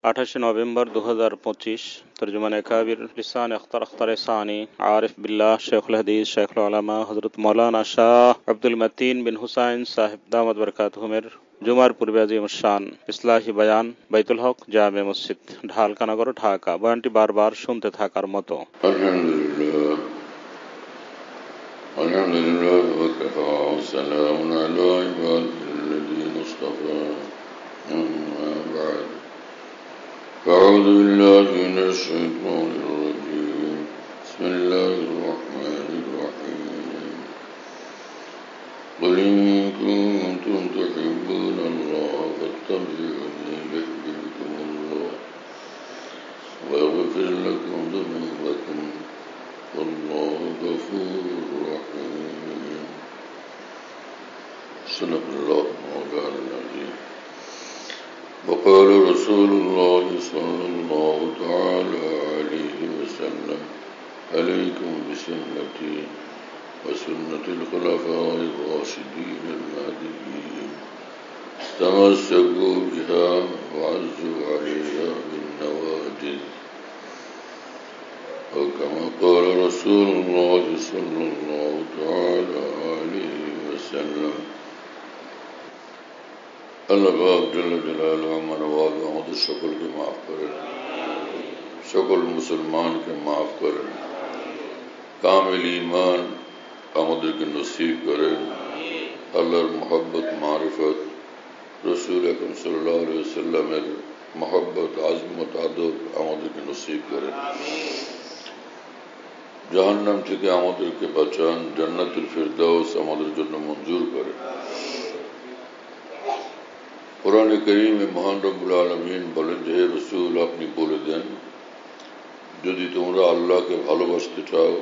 28 नवंबर 2025 तर्जुमान काबिर लिसान अख्तर अख्तर सानी आरिफ बिल्लाह शेखुल हदीस शेखुल उलमा हजरत मौलाना शाह अब्दुल मतीन बिन हुसैन साहिब दामत बरकातुहुमेर जुमार पूर्वे अजीम शान इस्लाही बयान बैतुल हक जामे मस्जिद ঢালকানগর ঢাকা। বয়ানটি বারবার শুনতে থাকার মতো। আলহামদুলিল্লাহ ওয়া কাফা ওয়া সালামুন আলা ইবাদিল্লাযীনা ইসতাফা আম্মা বা'দ أعوذ بالله من الشيطان الرجيم بسم الله الرحمن الرحيم قل إن كنتم تحبون الله فاتبعوني يحببكم الله ويغفر لكم ذنوبكم والله غفور رحيم صدق الله مولانا العظيم وقال رسول الله صلى الله تعالى عليه وسلم عليكم بسنتي وسنة الخلفاء الراشدين المهديين تمسكوا بها وعزوا عليها بالنواجذ وكما قال رسول الله صلى الله تعالى عليه وسلم আল্লাহ পাক জাল্লা জালালুহু মানওয়াজ আমাদের সকলকে মাফ করেন, সকল মুসলমানকে মাফ করেন, কামিল ঈমান আমাদেরকে নসিব করেন। আল্লাহর মহব্বত মারিফত রাসূল আকরাম সাল্লাল্লাহু আলাইহি ওয়াসাল্লামের মহব্বত আজমত আদব আমাদেরকে নসিব করেন। জাহান্নাম থেকে আমাদেরকে বাঁচান, জান্নাতুল ফিরদাউস আমাদের জন্য মঞ্জুর করেন। কোরআনে কারীমে মহান রব্বুল আলামিন বলেন যে হে রাসূল আপনি বলে দেন যদি তোমরা আল্লাহকে ভালোবাসতে চাও,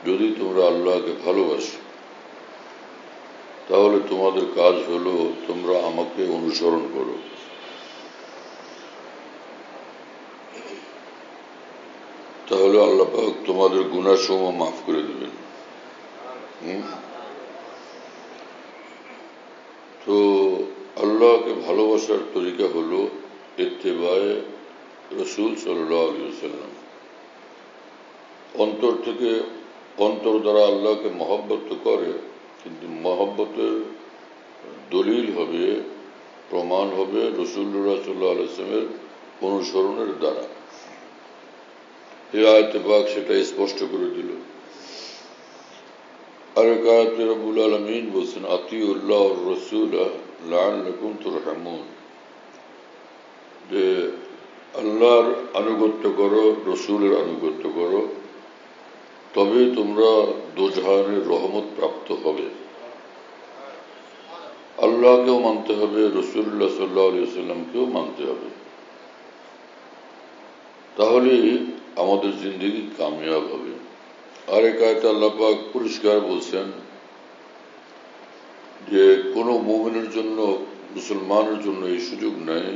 যদি তোমরা আল্লাহকে ভালোবাসো তাহলে তোমাদের কাজ হলো তোমরা আমাকে অনুসরণ করো। তাহলে আল্লাহ পাক তোমাদের গুনাহসমূহ মাফ করে দেবেন। তো আল্লাহকে ভালোবাসার তরিকা হলো ইত্তেবায়ে রাসূল সাল্লাল্লাহু আলাইহি ওয়াসাল্লাম। অন্তর থেকে, অন্তর দ্বারা আল্লাহকে মহব্বত তো করে, কিন্তু মহব্বতের দলিল হবে, প্রমাণ হবে রাসূলুল্লাহ সাল্লাল্লাহু আলাইহি ওয়াসাল্লামের অনুসরণের দ্বারা। এই আয়াতে পাক সেটা স্পষ্ট করে দিল। আর এক আয়াতে রব্বুল আলামিন বলছেন আতিউল্লাহ ওয়ার রাসূল লাআল্লাকুম তুরহামুন, যে আল্লাহর আনুগত্য করো, রাসূলের আনুগত্য করো, তবে তোমরা দোজাহানের রহমত প্রাপ্ত হবে। আল্লাহকেও মানতে হবে, রাসূলুল্লাহ সাল্লাল্লাহু আলাইহি ওয়াসাল্লামকেও মানতে হবে, তাহলে আমাদের জিন্দেগি কামিয়াব হবে। আর এক আয়াতে আল্লাহ পাক পরিষ্কার বলছেন যে কোনো মুমিনের জন্য, মুসলমানের জন্য এই সুযোগ নেই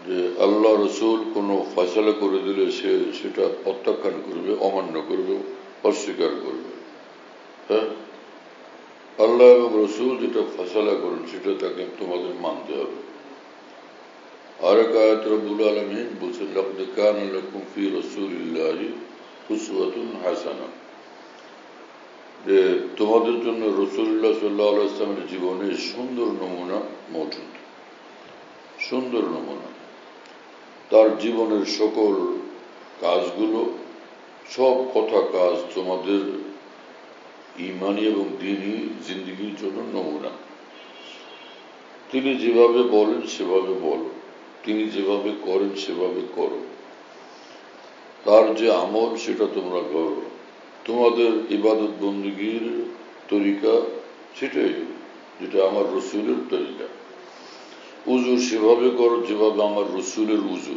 যে আল্লাহ রসুল কোনো ফয়সালা করে দিলে সে সেটা প্রত্যাখ্যান করবে, অমান্য করবে, অস্বীকার করবে। হ্যাঁ, আল্লাহ এবং রসুল যেটা ফয়সালা করেন সেটা তাকে তোমাদের মানতে হবে। আর এক আয়াতে রব্বুল আলামিন বলছেন লাকাদ কানা লাকুম ফি রাসূলিল্লাহি উসওয়াতুন হাসানাহ, যে তোমাদের জন্য রাসূলুল্লাহ সাল্লাল্লাহু আলাইহি ওয়াসাল্লামের জীবনে সুন্দর নমুনা মওজুদ, সুন্দর নমুনা। তার জীবনের সকল কাজগুলো, সব কথা কাজ তোমাদের ঈমানি এবং দ্বীনি জিন্দেগির জন্য নমুনা। তিনি যেভাবে বলেন সেভাবে বলো, তিনি যেভাবে করেন সেভাবে করো, তার যে আমল সেটা তোমরা করো। তোমাদের ইবাদত বন্দেগীর তরিকা সেটাই, যেটা আমার রসুলের তরিকা। উজু সেভাবে করো যেভাবে আমার রসুলের উজু,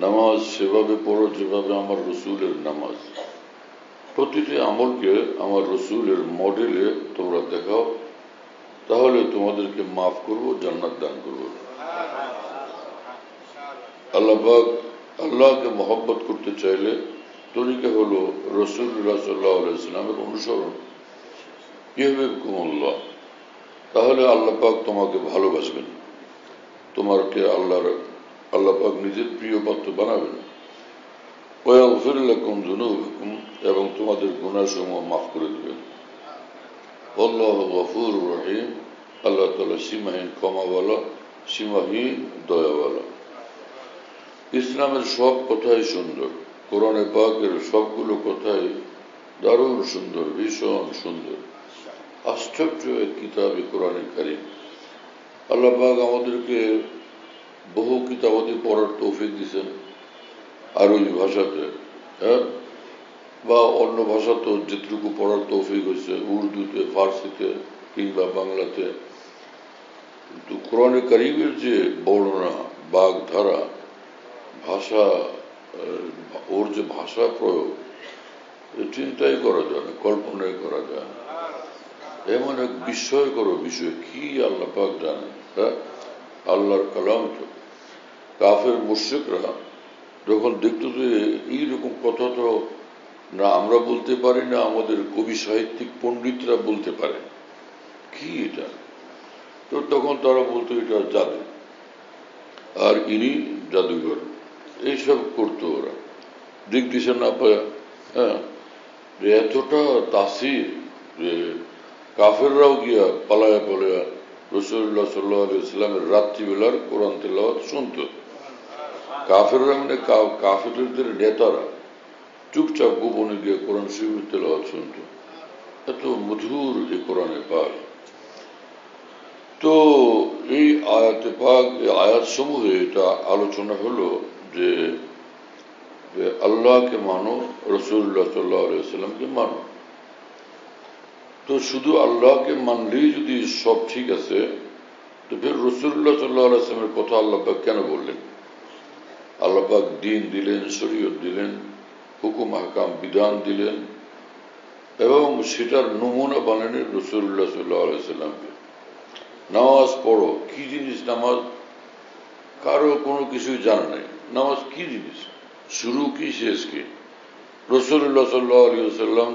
নামাজ সেভাবে পড়ো যেভাবে আমার রসুলের নামাজ। প্রতিটি আমলকে আমার রসুলের মডেলে তোমরা দেখাও, তাহলে তোমাদেরকে মাফ করবো, জান্নাত দান করবো। আল্লাহ পাক আল্লাহকে মহব্বত করতে চাইলে তরিকা হলো রাসূলুল্লাহ সাল্লাল্লাহু আলাইহি ওয়াসাল্লামের অনুসরণ। ইউহিব্বুকুমুল্লাহ, তাহলে আল্লাহ পাক তোমাকে ভালোবাসবেন, তোমাকে আল্লাহর আল্লাহ পাক নিজের প্রিয় পাত্র বানাবেন। ওয়াগফির লাকুম যুনুবাকুম, এবং তোমাদের গুনাহসমূহ মাফ করে দেবেন। আল্লাহু গফুরুর রহিম, আল্লাহ তাআলা সীমাহীন ক্ষমাওয়ালা, সীমাহীন দয়াওয়ালা। ইসলামের সব কথাই সুন্দর, কোরআনে পাকের সবগুলো কথাই দারুণ সুন্দর, ভীষণ সুন্দর। আশ্চর্য এক কিতাব কোরআনে কারীম। আল্লাহ পাক আমাদেরকে বহু কিতাবাদি পড়ার তৌফিক দিয়েছেন আরবি ভাষাতে, হ্যাঁ, বা অন্য ভাষাতেও যেটুকু পড়ার তৌফিক হয়েছে, উর্দুতে, ফার্সিতে কিংবা বাংলাতে। কিন্তু কোরআনে কারীমের যে বর্ণনা, বাগধারা, ভাষা, ওর যে ভাষা প্রয়োগ, চিন্তাই করা যায় না, কল্পনাই করা যায় না। এমন এক বিস্ময়কর বিষয়, কি আল্লাহ পাক জানেন। হ্যাঁ, আল্লাহর কালাম। তো কাফের মুশরিকরা যখন দেখতো যে এইরকম কথা তো না আমরা বলতে পারি, না আমাদের কবি সাহিত্যিক পণ্ডিতরা বলতে পারে, কি এটা, তো তখন তারা বলতো এটা জাদু, আর ইনি জাদুঘর, এইসব করতো ওরা দিক দিশা না পায়। হ্যাঁ, এতটা তাসির যে কাফেররাও গিয়া পালায়া পালায়া রাসূলুল্লাহ সাল্লাল্লাহু আলাইহি ওয়াসাল্লামের রাত্রিবেলার কোরআন তেলাওয়াত শুনত। কাফেররা মানে কাফেরদের নেতারা চুপচাপ গোপনে গিয়ে কোরআন শরীফের তেলাওয়াত শুনত। এত মধুর এই কোরআনে পাক। তো এই আয়াতে পাক, এই আয়াত সমূহে এটা আলোচনা হলো যে আল্লাহকে মানো, রাসূলুল্লাহ সাল্লাল্লাহু আলাইহি ওয়াসাল্লামকে মানো। তো শুধু আল্লাহকে মানলেই যদি সব ঠিক আছে, তো ফের রাসূলুল্লাহ সাল্লাল্লাহু আলাইহি ওয়াসাল্লামের কথা আল্লাহ পাক কেন বললেন? আল্লাহ পাক দ্বীন দিলেন, শরীয়ত দিলেন, হুকুম আহকাম বিধান দিলেন, এবং সেটার নমুনা বানালেন রাসূলুল্লাহ সাল্লাল্লাহু আলাইহি ওয়াসাল্লামকে। নামাজ পড়ো, কি জিনিস নামাজ, কারো কোনো কিছুই জানা নাই। নামাজ কি জিনিস, শুরু কি শেষ কি? রাসূলুল্লাহ সাল্লাল্লাহু আলাইহি ওয়াসাল্লাম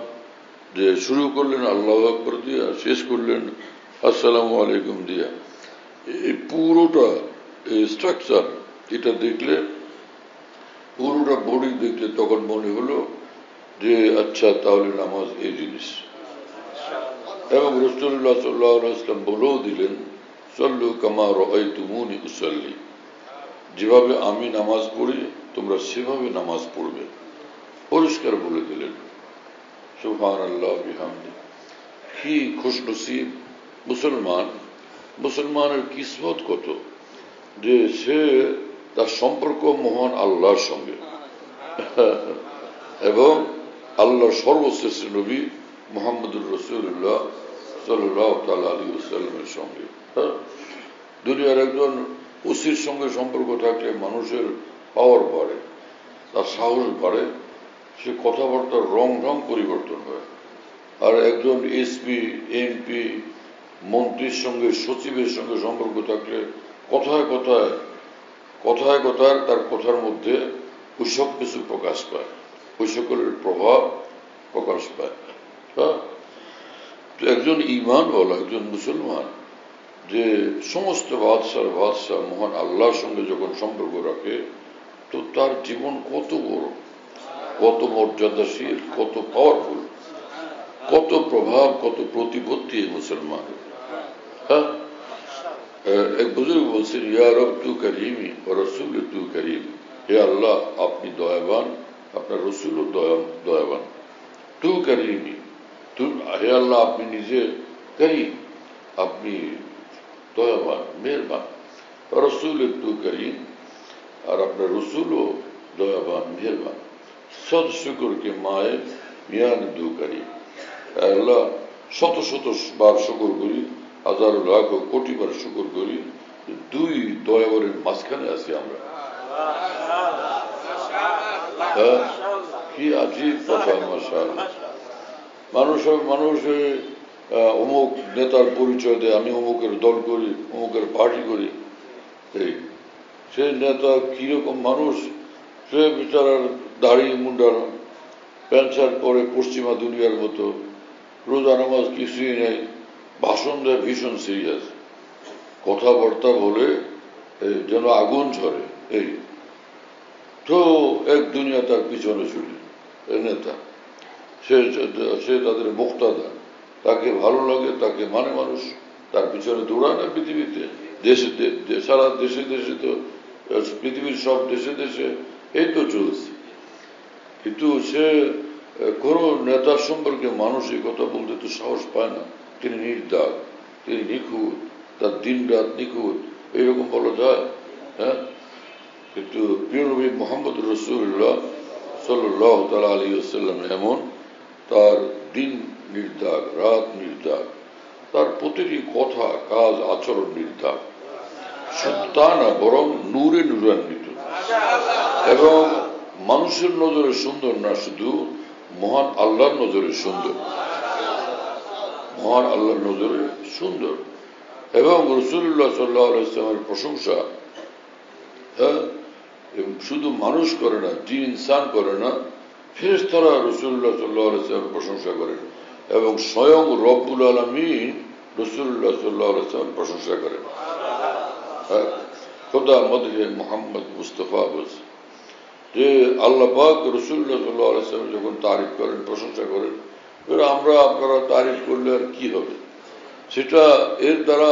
যে শুরু করলেন আল্লাহু আকবার দিয়া, শেষ করলেন আসসালামু আলাইকুম দিয়া। এই পুরোটা স্ট্রাকচার এটা দেখলে, পুরোটা বডি দেখলে তখন মনে হলো যে আচ্ছা তাহলে নামাজ এই জিনিস। এবং রাসূলুল্লাহ সাল্লাল্লাহু আলাইহি ওয়াসাল্লাম বলেও দিলেন, সাল্লু কামা রাআইতুমুনি উসাল্লি, যেভাবে আমি নামাজ পড়ি তোমরা সেভাবে নামাজ পড়বে, পরিষ্কার বলে দিলেন। সুবহানাল্লাহ বিহামদি। কি খুশনসিব মুসলমান, মুসলমানের কিসমত কত যে সে তার সম্পর্ক মহান আল্লাহর সঙ্গে এবং আল্লাহর সর্বশ্রেষ্ঠ নবী মুহাম্মদুর রাসূলুল্লাহ সাল্লাল্লাহু তাআলা আলাইহি ওয়াসাল্লামের সঙ্গে। দুনিয়ার একজন ওসির সঙ্গে সম্পর্ক থাকলে মানুষের পাওয়ার বাড়ে, তার সাহস বাড়ে, সে কথাবার্তার রং পরিবর্তন হয়। আর একজন এসপি, এমপি, মন্ত্রীর সঙ্গে, সচিবের সঙ্গে সম্পর্ক থাকলে কথায় কথায় তার কথার মধ্যে ওই সব কিছু প্রকাশ পায়, ওই সকলের প্রভাব প্রকাশ পায়। হ্যাঁ, তো একজন ঈমানওয়ালা, একজন মুসলমান যে সমস্ত বাদশাহ মহান আল্লাহর সঙ্গে যখন সম্পর্ক রাখে, তো তার জীবন কত বড়, কত মর্যাদাশীল, কত পাওয়ারফুল, কত প্রভাব, কত প্রতিপত্তি মুসলমান। হ্যাঁ, এক বুজুর্গ বলছেন, ইয়া রব তু করিমি ও রসুল তু করিম, হে আল্লাহ আপনি দয়াবান, আপনার রসুলও দয়াবান। তু করিমি, হে আল্লাহ আপনি নিজে করিম, আপনি দয়াবান, মেহরবান। রসুল তু করিম, আর আপনার রসুলও দয়াবান, মেহরবান। সদ শুকর কে মায়ে মিয়ান দু করিম, আল্লাহ শত বার শুকর করি, হাজার লাখ ও কোটি বার শুকর করি, দুই দয়াবরের মাঝখানে আছি আমরা। কি আজীব কথা। মাশাআল্লাহ। মানুষ অমুক নেতার পরিচয় দেয়, আমি অমুকের দল করি, অমুকের পার্টি করি। এই সে নেতা কিরকম মানুষ, সে বিচারার দাড়ি মুন্ডানো, প্যান্ট শার্ট পরে পশ্চিমা দুনিয়ার মতো, রোজা নামাজ কিছুই নেই, ভাষণ দেয় ভীষণ সিরিয়াস, কথাবার্তা বলে যেন আগুন ঝরে, এই তো এক দুনিয়া তার পিছনে ছুটে নেতা, সে তাদের মুক্তাদা, তাকে ভালো লাগে, তাকে মানে মানুষ, তার পিছনে দৌড়ায় না পৃথিবীতে, দেশে সারা দেশে দেশে তো পৃথিবীর সব দেশে দেশে এই তো চলছে। কিন্তু সে কোন নেতার সম্পর্কে মানুষ এই কথা বলতে তো সাহস পায় না। তিনি নির্দাগ, তিনি নিখুঁত, তার দিন রাত নিখুঁত, এইরকম বলা যায়? হ্যাঁ, কিন্তু প্রিয় নবী মুহাম্মদ রাসূলুল্লাহ সাল্লাল্লাহু তাআলা আলাইহি ওয়াসাল্লাম এমন, তার দিন নির্দাগ, রাত নির্দাগ, তার প্রতিটি কথা কাজ আচরণ নির্দাগ, তা না বরং নূরে নূরান্বিত, এবং মানুষের নজরে সুন্দর না, শুধু মহান আল্লাহর নজরে সুন্দর, মহান আল্লাহর নজরে সুন্দর। এবং রাসূলুল্লাহ সাল্লাল্লাহু আলাইহি ওয়াসাল্লামের প্রশংসা শুধু মানুষ করে না, জিন ইনসান করে না, ফেরেশতারা রাসূলুল্লাহ সাল্লাল্লাহু আলাইহি ওয়াসাল্লামের প্রশংসা করেন, এবং স্বয়ং রব্বুল আলামিন রাসূলুল্লাহ সাল্লাল্লাহু আলাইহি ওয়াসাল্লামের প্রশংসা করেন। খোদা মদহে মুহাম্মদ মুস্তাফা বলছে যে আল্লাহ পাক রাসূলুল্লাহ সাল্লাল্লাহু আলাইহি ওয়াসাল্লাম যখন তারিফ করেন, প্রশংসা করেন, আমরা আপনারা তারিফ করলে আর কি হবে? সেটা এর দ্বারা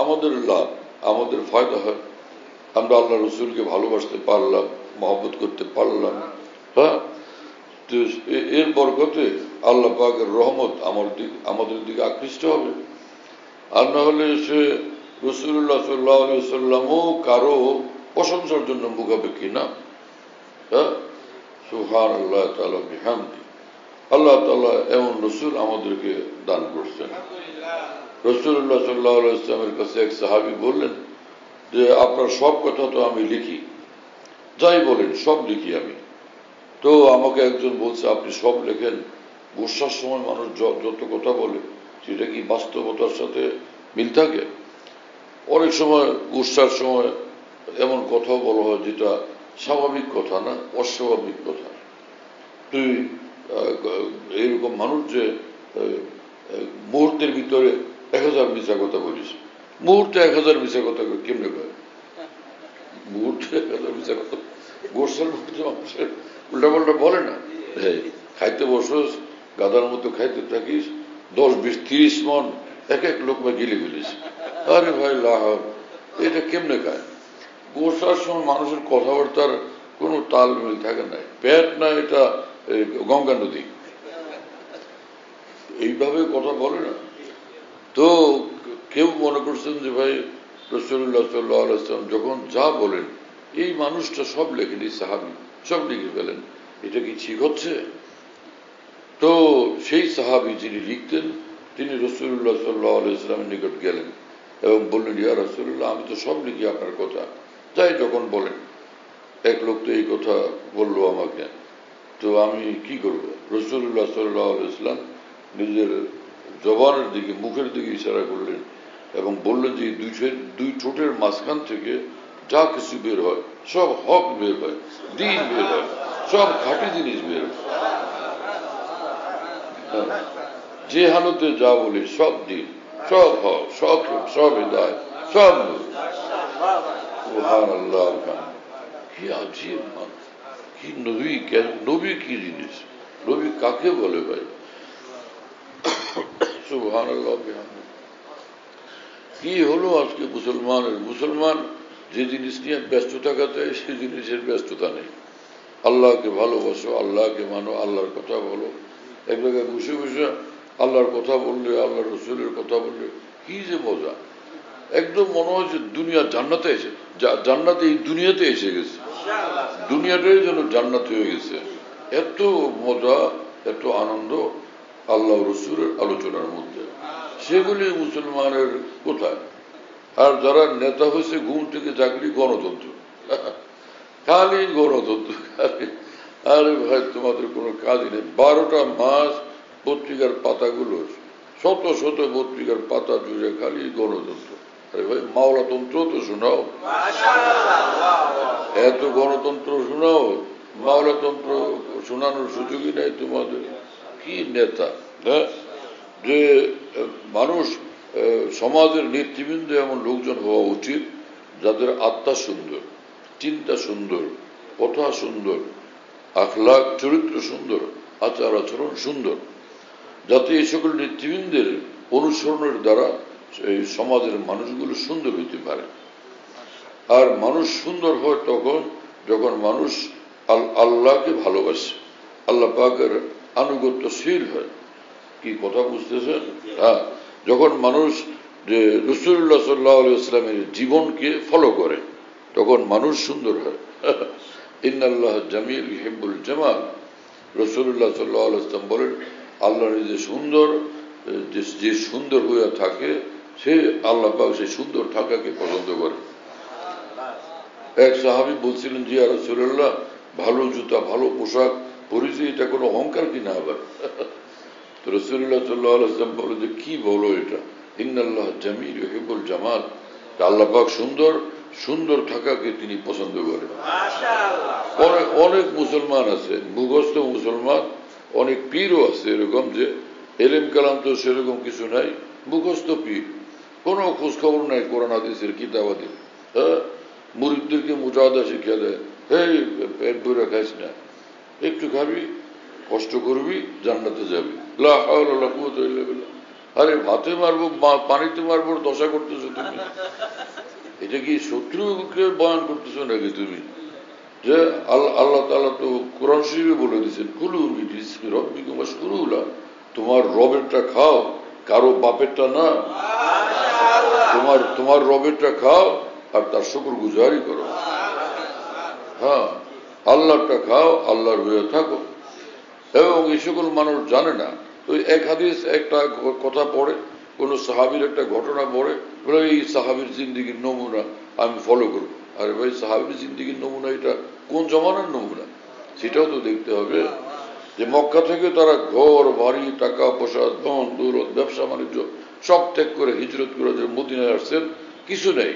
আমাদের লাভ, আমাদের ফায়দা হয়। আমরা আল্লাহ রসুলকে ভালোবাসতে পারলাম, মহব্বত করতে পারলাম। হ্যাঁ, এর বরকতে আল্লাহ পাকের রহমত আমাদের দিকে আকৃষ্ট হবে। আর না হলে সে রাসূলুল্লাহ সাল্লাল্লাহু আলাইহি ওয়াসাল্লামও কারো প্রশংসার জন্য মুখাপেক্ষী না। হ্যাঁ, সুবহানাল্লাহ তাআলা বিহামদি। আল্লাহ তাআলা এমন রসুল আমাদেরকে দান করছেন। রাসূলুল্লাহ সাল্লাল্লাহু আলাইহি ওয়াসাল্লামের কাছে এক সাহাবী বললেন যে আপনার সব কথা তো আমি লিখি, যাই বলেন সব লিখি আমি। তো আমাকে একজন বলছে আপনি সব লেখেন, গুসার সময় মানুষ যত কথা বলে সেটা কি বাস্তবতার সাথে মিল থাকে? অনেক সময় গুসার সময় এমন কথাও বলা হয় যেটা স্বাভাবিক কথা না, অস্বাভাবিক কথা। তুই এইরকম মানুষ যে মুহূর্তের ভিতরে 1000 মিথ্যা কথা বলিস, মুহূর্তে 1000 মিথ্যা কথা কেমনে কয়? মুহূর্তে 1000 মিথ্যা কথা গোসার মধ্যে মানুষের উল্টাপাল্টা বলে না। হ্যাঁ, খাইতে বসস, গাদার মতো খাইতে থাকিস, 10, 20, 30 মন এক এক লোকমা গিলে ফেলিস। আরে ভাই লাভ, এটা কেমনে খায়? গোসার সময় মানুষের কথাবার্তার কোনো তালমিল থাকে না, পেট না এটা গঙ্গা নদী, এইভাবে কথা বলে না। তো কেউ মনে করছেন যে ভাই রাসূলুল্লাহ সাল্লাল্লাহু আলাইহি ওয়াসাল্লাম যখন যা বলেন এই মানুষটা সব লেখেন, এই সাহাবী সব লিখে ফেলেন, এটা কি ঠিক হচ্ছে? তো সেই সাহাবী যিনি লিখতেন তিনি রাসূলুল্লাহ সাল্লাল্লাহু আলাইহি ওয়াসাল্লামের নিকট গেলেন এবং বললেন, ইয়া রাসূলুল্লাহ, আমি তো সব লিখি আপনার কথা, যাই যখন বলেন। এক লোক তো এই কথা বললো আমাকে, তো আমি কি করব? রাসূলুল্লাহ সাল্লাল্লাহু আলাইহি ওয়াসাল্লাম নিজের জবানের দিকে, মুখের দিকে ইশারা করলেন এবং বললেন যে দুই ঠোঁটের মাঝখান থেকে যা কিছু বের হয় সব হক বের হয়, দিন বের হয়, সব খাঁটি জিনিস বের হয়। যে হালতে যা বলি সব দিন, সব হক, সব হিদায়াত, সব নূর। সুবহানাল্লাহ। কি আজীব মানুষ, কি নবী! নবী কি জিনিস? নবী কাকে বলে ভাই? সুবহানাল্লাহ। কি হলো আজকে মুসলমান যে জিনিস নিয়ে ব্যস্ত থাকাতে সে জিনিসের ব্যস্ততা নেই। আল্লাহকে ভালোবাসো, আল্লাহকে মানো, আল্লাহর কথা বলো। এক জায়গায় বসে বসে আল্লাহর কথা বললে, আল্লাহ রসুলের কথা বললে কি যে মজা! একদম মনে হয় যে দুনিয়া জান্নাতে এসে, জান্নাতে এই দুনিয়াতে এসে গেছে, দুনিয়াটাই যেন জান্নাত হয়ে গেছে। এত মজা, এত আনন্দ আল্লাহ রসুলের আলোচনার মধ্যে, সেগুলি মুসলমানের কোথায়? আর যারা নেতা হয়েছে ঘুম থেকে জাগলি গণতন্ত্র, খালি গণতন্ত্র, খালি। আরে ভাই, তোমাদের কোনো কাজই নেই। 12টা মাস পত্রিকার পাতাগুলো, শত শত পত্রিকার পাতা জুড়ে খালি গণতন্ত্র। আরে ভাই, মাওলাতন্ত্র তো শোনাও, এত গণতন্ত্র শোনাও, মাওলাতন্ত্র শোনানোর সুযোগই নাই তোমাদের। কি নেতা! হ্যাঁ, যে মানুষ, সমাজের নেতৃবৃন্দ এমন লোকজন হওয়া উচিত যাদের আত্মা সুন্দর, চিন্তা সুন্দর, কথা সুন্দর, আখলাক চরিত্র সুন্দর, আচার আচরণ সুন্দর, যাতে এই সকল নেতৃবৃন্দের অনুসরণের দ্বারা এই সমাজের মানুষগুলো সুন্দর হইতে পারে। আর মানুষ সুন্দর হয় তখন যখন মানুষ আল্লাহকে ভালোবাসে, আল্লাহ পাকের আনুগত্যশীল হয়। কি কথা বুঝতেছেন? হ্যাঁ, যখন মানুষ যে রাসূলুল্লাহ সাল্লাল্লাহু আলাইহি ওয়াসাল্লামের জীবনকে ফলো করে তখন মানুষ সুন্দর হয়। ইন্নাল্লাহ জামিল ইউহিব্বুল জামাল। রাসূলুল্লাহ সাল্লাল্লাহু আলাইহি ওয়াসাল্লাম বলেন, আল্লাহ যে সুন্দর, যে সুন্দর হয়ে থাকে সে আল্লাহ পাক সেই সুন্দর থাকাকে পছন্দ করে। এক সাহাবী বলছিলেন, যে ইয়া রাসূলুল্লাহ, ভালো জুতা ভালো পোশাক পরেছি, এটা কোনো অহংকার কিনা আবার? তো রাসূলুল্লাহ সাল্লাল্লাহু আলাইহি ওয়াসাল্লাম বলে যে কি বলো এটা, ইন্নাল্লাহ জামিল ইউহিব্বুল জামাল। আল্লাহ পাক সুন্দর, সুন্দর থাকাকে তিনি পছন্দ করেন। অনেক মুসলমান আছে, মুখস্থ মুসলমান, অনেক পীরও আছে এরকম, যে এলেম কালাম তো সেরকম কিছু নাই, মুখস্থ পীর, কোনো খোঁজ খবর নাই কোরআন হাদিসের কিতাবাদি। হ্যাঁ, মুরিদদেরকে মুজাহাদা শিখিয়ে দেয়, এই পেট ভরে খাইস না, একটু খাবি, কষ্ট করবি, জান্নাতে যাবি। লা হাওলা ওয়ালা কুওয়াতা ইল্লা বিল্লাহ। আরে ভাতে মারবো, পানিতে মারবো, দশা করতেছো তুমি? এটা কি শত্রুকে বয়ান করতেছো নাকি তুমি? যে আল্লাহ তাআলা তো কোরআন শরীফে বলে দিয়েছেন, কুলু মিন রিজকি রাব্বিকুম ওয়াশকুরু লাহু। তোমার রবেরটা খাও, কারো বাপেরটা না। তোমার রবেরটা খাও আর তার শুকরগুজারি করো। হ্যাঁ, আল্লাহরটা খাও, আল্লাহর হয়ে থাকো। এবং এই সকল মানুষ জানে না। ওই এক হাদিস একটা কথা পড়ে, কোন সাহাবীর একটা ঘটনা পড়ে, বলে এই সাহাবীর জিন্দেগির নমুনা আমি ফলো করবো। আরে ভাই, সাহাবীর জিন্দেগির নমুনা এটা কোন জমানার নমুনা সেটাও তো দেখতে হবে। যে মক্কা থেকে তারা ঘর বাড়ি, টাকা পয়সা, ধন দৌলত, ব্যবসা বাণিজ্য সব ত্যাগ করে হিজরত করে যে মদিনায় আসছেন, কিছু নেই,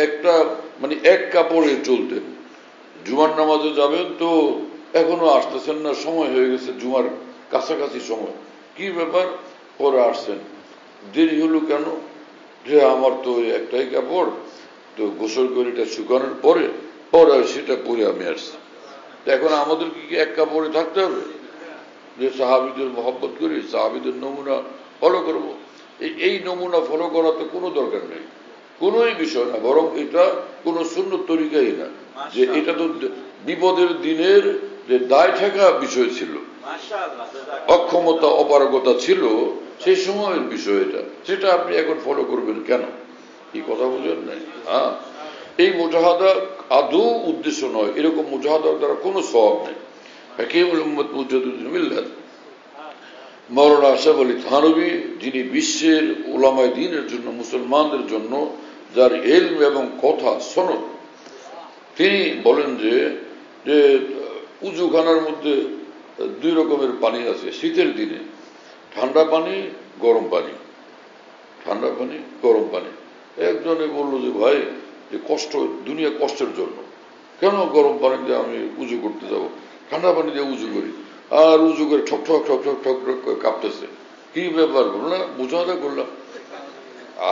একটা মানে এক কাপড়ে চলতেন। জুমার নামাজে যাবেন তো এখনো আসতেছেন না, সময় হয়ে গেছে, জুমার কাছাকাছি সময়, কি ব্যাপার, পরে আসছেন, দেরি হলো কেন? যে আমার তো একটাই কাপড়, তো গোসল করে এটা শুকানোর পরে সেটা পরে আমি আসছি। এখন আমাদের কি এক কাপড়ে থাকতে হবে? যে সাহাবীদের মহব্বত করি, সাহাবীদের নমুনা ফলো করবো, এই নমুনা ফলো করা তো কোনো দরকার নেই, কোনোই বিষয় না, বরং এটা কোনো সুন্নত তরিকাই না। যে এটা তো বিপদের দিনের যে দায় ঠেকা বিষয় ছিল, অক্ষমতা অপারগতা ছিল সেই সময়ের বিষয় এটা, সেটা আপনি এখন ফলো করবেন কেন? এই কথা বুঝেন নাই? হ্যাঁ, এই মুজাহাদা আদৌ উদ্দেশ্য নয়, এরকম মুজাহাদার দ্বারা কোনো সওয়াব নেই। হাকিমুল উম্মত মুজাদ্দিদুল মিল্লাত মাওলানা আশরাফ আলী থানভী, যিনি বিশ্বের উলামায়ে দ্বীনের জন্য, মুসলমানদের জন্য যার ইলম এবং কথা সনদ, তিনি বলেন যে উজুখানার মধ্যে দুই রকমের পানি আছে শীতের দিনে, ঠান্ডা পানি, গরম পানি। ঠান্ডা পানি, গরম পানি। একজনে বললো যে ভাই, যে কষ্ট, দুনিয়া কষ্টের জন্য, কেন গরম পানি দিয়ে আমি উজু করতে যাব, ঠান্ডা পানি দিয়ে উজু করি। আর উজু করে ঠক ঠক ঠক ঠক ঠক ঠক করে কাঁপতেছে, কি ব্যাপার? বললো না, মুজাহাদা করলাম,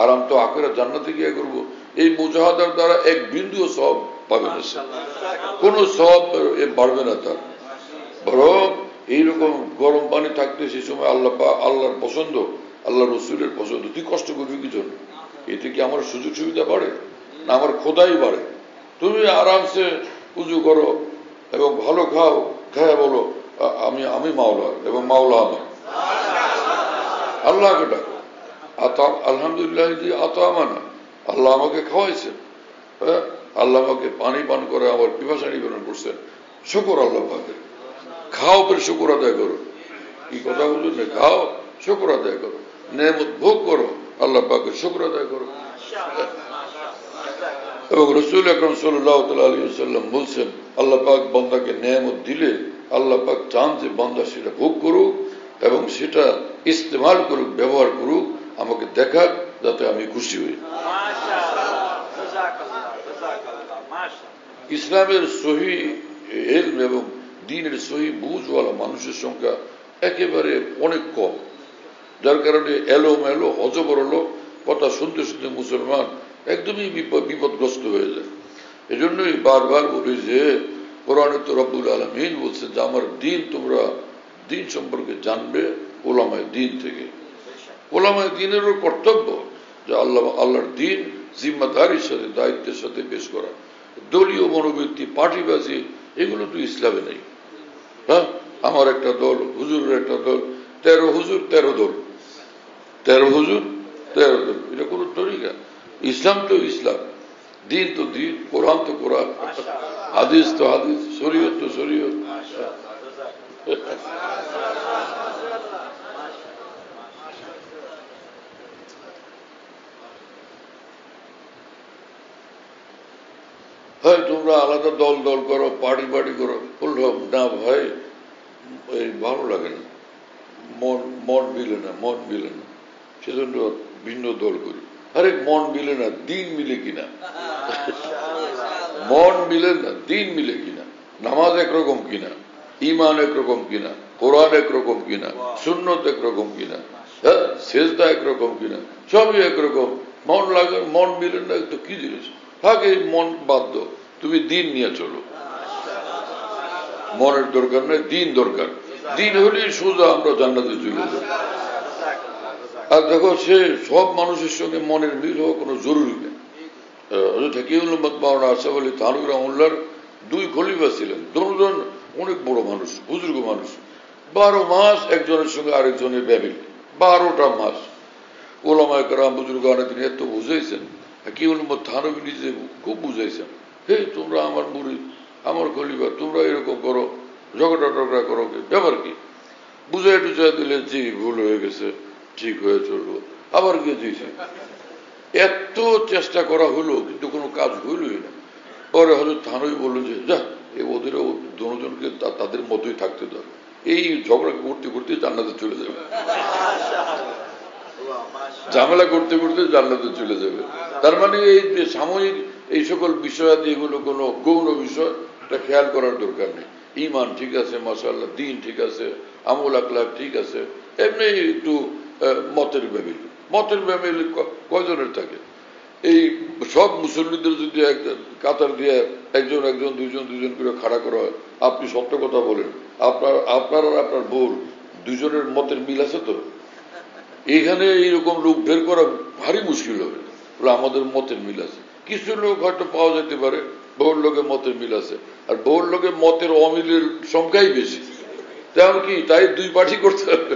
আরাম তো আখেরাত জান্নাতে গিয়ে করবো। এই মুজাহাদার দ্বারা এক বিন্দুও সওয়াব পাবে না, কোনো সওয়াব বাড়বে না তার, বরং এইরকম গরম পানি থাকতে সেই সময় আল্লাহর পছন্দ, আল্লাহ রসুলের পছন্দ, তুই কষ্ট করবি কি জন্য? এতে কি আমার সুযোগ সুবিধা বাড়ে না আমার খোদাই বাড়ে? তুমি আরামসে উজু করো এবং ভালো খাও, খায় বলো আমি মাওলা এবং মাওলা আমি, আল্লাহকে ডাকো। আলহামদুলিল্লাহ আতামানা, আল্লাহ আমাকে খাওয়াইছেন, হ্যাঁ, আল্লাহ আমাকে পানি পান করে আমার পিপাসা নিবারণ করছেন, শুকর আল্লাহ পাকের। খাও, পরে শুকর আদায় করো। কি কথা বলুন না, খাও, শুকর আদায় করো, নেয়ামত ভোগ করো, আল্লাহ পাকের শুকর আদায় করো। এবং রাসূল আকরাম সাল্লাল্লাহু আলাইহি ওয়াসাল্লাম বলছেন, আল্লাহ পাক বান্দাকে নেয়ামত দিলে আল্লাহ পাক চান যে বান্দা সেটা ভোগ করুক এবং সেটা ইস্তেমাল করুক, ব্যবহার করুক, আমাকে দেখাক, যাতে আমি খুশি হই। ইসলামের সহি ইলম এবং দ্বীনের সহি বুঝওয়ালা মানুষের সংখ্যা একেবারে অনেক কম, যার কারণে এলোমেলো হজবরল কথা শুনতে শুনতে মুসলমান একদমই বিপদগ্রস্ত হয়ে যায়। এজন্যই বারবার বলি যে কোরআনে তো রব্বুল আলামিন বলছেন যে আমার দিন তোমরা দিন সম্পর্কে জানবে উলামায়ে দিন থেকে। উলামায়ে দিনেরও কর্তব্য যে আল্লাহর দিন জিম্মাদারির সাথে দায়িত্বের সাথে পেশ করা। দলীয় মনোবৃত্তি পার্টিবাজি এগুলো তো ইসলামে নেই। হ্যাঁ, আমার একটা দল, হুজুরের একটা দল, 13 হুজুর 13 দল, 13 হুজুর 13 দল, এটা কোন তরিকা? ইসলাম তো ইসলাম, দিন তো দিন, কোরআন তো কোরআন, হাদিস তো হাদিস, শরীয়ত তো শরীয়ত। হয় তোমরা আলাদা দল দল করো, পার্টি পার্টি করো, বললাম না ভাই, এই ভালো লাগে না, মন মিলে না, মন মিলে না, সেজন্য ভিন্ন দল করি। আরে মন মিলে না, দিন মিলে কিনা? মন মিলে না, দিন মিলে কিনা? নামাজ একরকম কিনা, ইমান একরকম কিনা, কোরআন একরকম কিনা, সুন্নত একরকম কিনা, হ্যাঁ সেজদা একরকম কিনা, সবই একরকম। মন লাগে, মন মিলে না তো কি জিনিস? থাকে মন বাধ্য, তুমি দিন নিয়ে চলো। মনের দরকার নেই, দিন দরকার। দিন হলেই সোজা আমরা জান্নাতে চলে যাব। আর দেখো, সে সব মানুষের সঙ্গে মনের মিল হওয়া কোনো জরুরি নেই। আশরাফ আলী থানভী রাহিমাহুল্লাহর 2 খলিফা ছিলেন, দুজন অনেক বড় মানুষ, বুজুর্গ মানুষ। 12 মাস একজনের সঙ্গে আরেকজনের ফ্যামিলি, 12টা মাস। ওলামায়ে কেরাম বুজুর্গানে তিনি এত বুঝাইছেন, হাকিম থানভী নিজে খুব বুঝাইছেন, হে তোমরা আমার মুরিদ, আমার খলিফা, তোমরা এরকম করো, ঝগড়া টগড়া করো, ব্যাপার কি? বুঝাই টুঝাই দিলে, জি ভুল হয়ে গেছে, ঠিক হয়ে চলবো, আবার গিয়ে দিয়েছে। এত চেষ্টা করা হলো কিন্তু কোনো কাজ হইলই না। পরে হজরত থানভী বললেন যে যা, ওদেরও দুজনকে তাদের মতোই থাকতে দাও, এই ঝগড়া করতে করতে জান্নাতে চলে যাবে, ঝামেলা করতে করতে জান্নাতে চলে যাবে। তার মানে এই যে সাময়িক এই সকল বিষয়াদি, এগুলো কোনো গৌণ বিষয়, এটা খেয়াল করার দরকার নেই। ইমান ঠিক আছে, মাশাআল্লাহ, দিন ঠিক আছে, আমল আখলাক ঠিক আছে, এমনি একটু মতের ব্যামিল। মতের ব্যামিল কয়জনের থাকে? এই সব মুসল্লিদের যদি কাতার দিয়ে একজন একজন দুইজন দুইজন করে খাড়া করা হয়, আপনি সত্য কথা বলেন, আপনার আর আপনার বোর দুজনের মতের মিল আছে তো? এখানে এইরকম লোক বের করা ভারী মুশকিল হবে। বলে আমাদের মতের মিল আছে। কিছু লোক হয়তো পাওয়া যেতে পারে বহুর লোকের মতের মিল আছে, আর বহুর লোকের মতের অমিলের সংখ্যাই বেশি। তেমন কি তাই 2 পার্টি করতে হবে?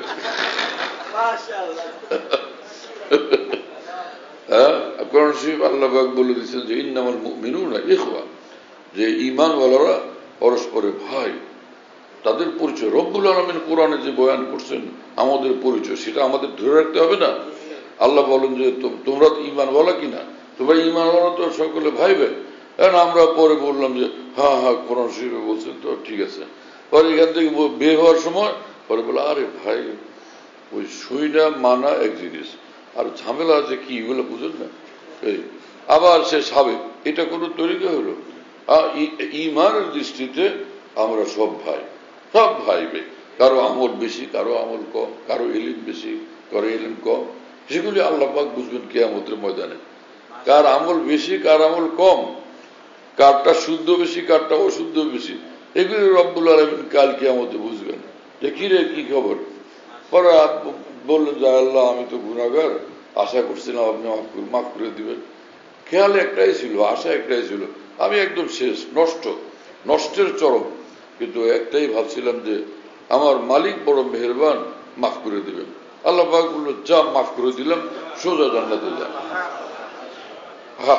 হ্যাঁ, কোরআন শরীফ আল্লাহ পাক বলে দিচ্ছেন যে ইন্নামাল মুমিনুনা ইখওয়া, যে ঈমানওয়ালারা পরস্পরের ভাই। তাদের পরিচয় রব্বুল আলামিন কোরআনে যে বয়ান করছেন আমাদের পরিচয়, সেটা আমাদের ধরে রাখতে হবে না? আল্লাহ বলেন যে তোমরা ঈমানওয়ালা কিনা, তোমরা ঈমানওয়ালা তো সকলে ভাই ভাই। আমরা পরে বললাম যে হ্যাঁ হ্যাঁ কোরআন শরীফে বলছেন তো ঠিক আছে। পরে এখান থেকে বের হওয়ার সময় পরে বলে আরে ভাই, ওই সইনা মানা এক জিনিস, আর ঝামেলা আছে কি এগুলো বুঝেন না। এই আবার সে সাবেক, এটা কোনো তরিকা হলো? ঈমানের দৃষ্টিতে আমরা সব ভাই, সব ভাই ভাই। কারো আমল বেশি, কারো আমল কম, কারো ইলম বেশি, কারো ইলম কম, সেগুলি আল্লাহ পাক বুঝবেন কিয়ামতের ময়দানে। কার আমল বেশি, কার আমল কম, কারটা শুদ্ধ বেশি, কারটা অশুদ্ধ বেশি, এগুলি রব্বুল আলামিন কাল কিয়ামতে বুঝবেন যে কি রে, কি খবর। পরে বললেন যে আল্লাহ, আমি তো গুনাহগার, আশা করছিলাম আপনি মাফ করে দিবেন। খেয়াল একটাই ছিল, আশা একটাই ছিল, আমি একদম শেষ, নষ্টের চরম, কিন্তু একটাই ভাবছিলাম যে আমার মালিক বড় মেহেরবান, মাফ করে দিবেন। আল্লাহ পাক বলল যা, মাফ করে দিলাম, সোজা জান্নাতে যা।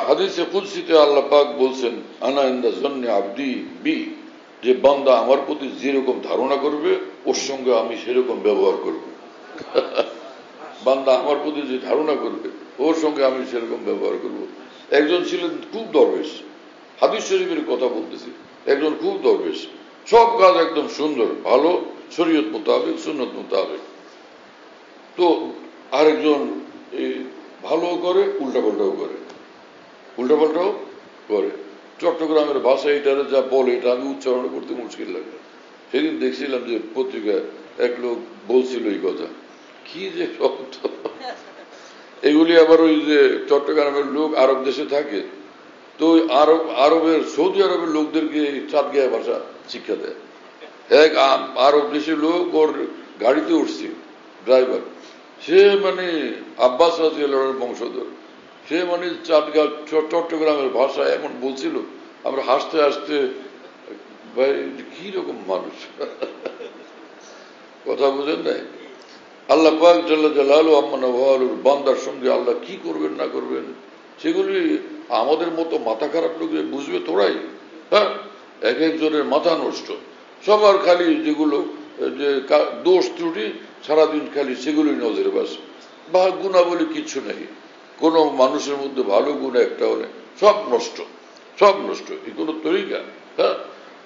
হাদিসে কুদসিতে আল্লাহ পাক বলছেন আনা ইনদা জন্নি আবদি বি, যে বান্দা আমার প্রতি যেরকম ধারণা করবে ওর সঙ্গে আমি সেরকম ব্যবহার করব। বান্দা আমার প্রতি যে ধারণা করবে ওর সঙ্গে আমি সেরকম ব্যবহার করব। একজন ছিলেন খুব দরবেশ, হাদিস শরীফের কথা বলতেছি, একজন খুব দরবেশ, সব কাজ একদম সুন্দর, ভালো, শরীয়ত মোতাবেক, সুন্নত মোতাবেক। তো আরেকজন ভালো করে, উল্টাপাল্টাও করে, উল্টাপাল্টাও করে। চট্টগ্রামের ভাষা এটারে যা বলে, এটা আমি উচ্চারণ করতে মুশকিল লাগে। সেদিন দেখছিলাম যে পত্রিকায় এক লোক বলছিল এই কথা, কি যে শব্দ এগুলি। আবার ওই যে চট্টগ্রামের লোক আরব দেশে থাকে, তো সৌদি আরবের লোকদেরকে চাঁদগাঁয়া ভাষা শিক্ষা দেয়। এক আরব দেশের লোক ওর গাড়িতে উঠছে, ড্রাইভার, সে মানে আব্বাস রাদিয়াল্লাহু বংশধর, সে মানে চাঁদগাঁও চট্টগ্রামের ভাষা এমন বলছিল, আমরা হাসতে হাসতে, ভাই কি রকম মানুষ কথা বুঝেন নাই। আল্লাহ পাক জাল্লা জালালু আম্মা নওয়ালুর বান্দার সঙ্গে আল্লাহ কি করবেন না করবেন সেগুলি আমাদের মতো মাথা খারাপ লোকের বুঝবে তোরাই। হ্যাঁ, এক একজনের মাথা নষ্ট, সবার খালি যেগুলো যে দোষ ত্রুটি সারাদিন খালি সেগুলি নজরে বাস, বা গুণা বলে কিছু নেই, কোনো মানুষের মধ্যে ভালো গুণ একটা হলে সব নষ্ট, সব নষ্ট, এই কোনো তরিকা। হ্যাঁ,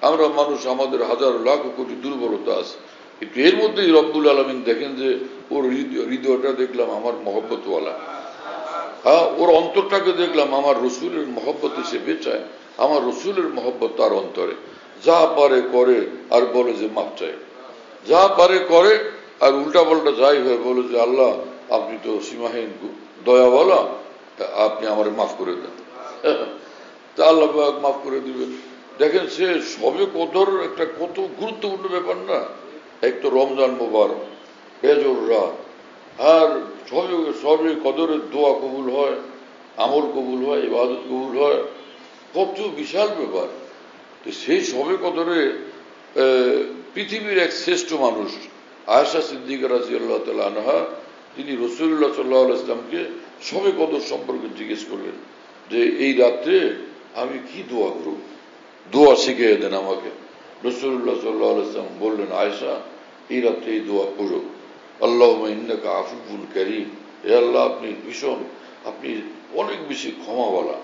আমরা মানুষ, আমাদের হাজার লাখ কোটি দুর্বলতা আছে, কিন্তু এর মধ্যেই রব্বুল আলামিন দেখেন যে ওর হৃদয়টা দেখলাম আমার মহব্বতওয়ালা, হ্যাঁ, ওর অন্তরটাকে দেখলাম আমার রসুলের মহব্বতে সে বেচায়, আমার রসুলের মহব্বত তার অন্তরে, যা পারে করে আর বলে যে মাপ চায়, যা পারে করে আর উল্টা পাল্টা যাই হয়ে বলে যে আল্লাহ আপনি তো সীমাহীন দয়াওয়ালা, আপনি আমার মাফ করে দেন, তা আল্লাহ মাফ করে দিবেন। দেখেন সে সবে কদর একটা কত গুরুত্বপূর্ণ ব্যাপার না, এক তো রমজান মোবারক, বেজর রাত, আর সবে কদরের দোয়া কবুল হয়, আমল কবুল হয়, ইবাদত কবুল হয়, কত বিশাল ব্যাপার। তো সেই সবে কদরে পৃথিবীর এক শ্রেষ্ঠ মানুষ আয়েশা সিদ্দিকা রাদিয়াল্লাহু তাআলা আনহা, তিনি রাসূলুল্লাহ সাল্লাল্লাহু আলাইহি ওয়াসাল্লামকে সবে কদর সম্পর্কে জিজ্ঞেস করলেন যে এই রাত্রে আমি কি দোয়া করব, দোয়া শিখিয়ে দেন আমাকে। রাসূলুল্লাহ সাল্লাল্লাহু আলাইহি ওয়াসাল্লাম বললেন, আয়েশা এই রাত্রে এই দোয়া পড়ো, আল্লাহুম্মা ইন্নাকা আফুউন কারীম, হে আল্লাহ আপনি ভীষণ, আপনি অনেক বেশি ক্ষমাওয়ালা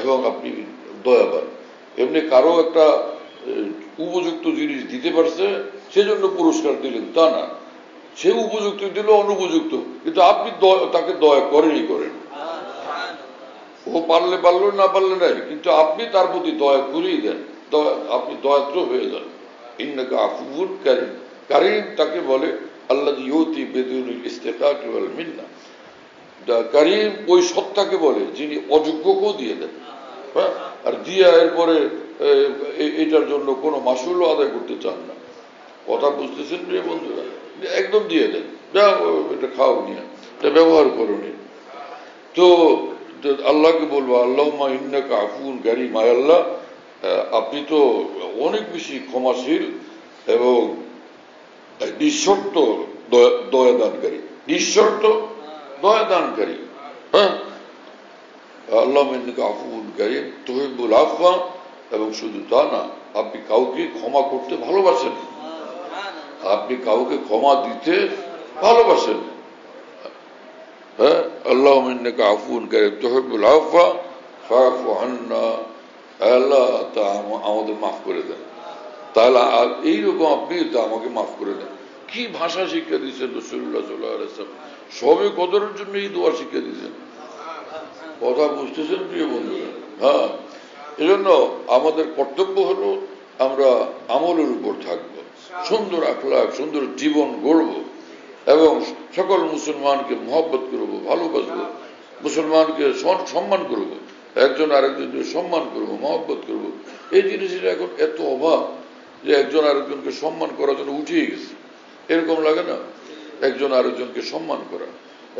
এবং আপনি দয়াবান। এমনি কারো একটা উপযুক্ত জিনিস দিতে পারছে সেজন্য পুরস্কার দিলেন তা না, সে উপযুক্ত দিল অনুপযুক্ত, কিন্তু আপনি তাকে দয়া করেনই করেন, ও পারলে পারলো না পারলে নাই, কিন্তু আপনি তার প্রতি দয়া করেই দেন, আপনি দয়াদ্র হয়ে যান। ইন্নাকা আফুউন কারীম, কারীম তাকে বলে আল্লাযী ইউতি বিদুনিল ইসতিকাকি ওয়াল মিন্না, কারীম ওই সত্তাকে বলে যিনি অযোগ্যকেও দিয়ে দেন, হ্যাঁ, আর দিয়া এরপরে এটার জন্য কোনো মাসুলও আদায় করতে চান না। কথা বুঝতেছেন প্রিয় বন্ধুরা, একদম দিয়ে দেন, যা এটা খাও নিয়ে, এটা ব্যবহার করো নি। তো আল্লাহকে বলবো আল্লাহুম্মা ইন্নাকা আফুউন কারীম, আয় আল্লাহ আপনি তো অনেক বেশি ক্ষমাশীল এবং নিঃশর্ত দয়াদানকারী, নিঃশর্ত দয়াদানকারী। হ্যাঁ, আল্লাহুম্মা ইন্নাকা আফুউন কারীম তুহিব্বুল আফওয়া, এবং শুধু তা না, আপনি কাউকে ক্ষমা করতে ভালোবাসেন, আপনি কাউকে ক্ষমা দিতে ভালোবাসেন। হ্যাঁ, আল্লাহুম্মা ইন্নাকা আফুউন কারীম তুহিব্বুল আফওয়া ফাআফু আন্না, আল্লাহ তা আমাদের মাফ করে দেন, তাহলে এইরকম আপনি তা আমাকে মাফ করে দেন। কি ভাষা শিক্ষা দিয়েছেন রাসূলুল্লাহ সাল্লাল্লাহু আলাইহি ওয়াসাল্লাম, সবে কদরের জন্য এই দোয়া শিক্ষা দিয়েছেন। কথা বুঝতেছেন প্রিয় বন্ধুরা? হ্যাঁ, এজন্য আমাদের কর্তব্য হলো আমরা আমলের উপর থাকবো, সুন্দর আখলাক, সুন্দর জীবন গড়ব এবং সকল মুসলমানকে মহব্বত করব, ভালোবাসবো, মুসলমানকে সম্মান করব, একজন আরেকজনকে সম্মান করব, মহব্বত করব। এই জিনিসটা এখন এত অভাব যে একজন আরেকজনকে সম্মান করার জন্য উঠিয়ে গেছে, এরকম লাগে না? একজন আরেকজনকে সম্মান করা,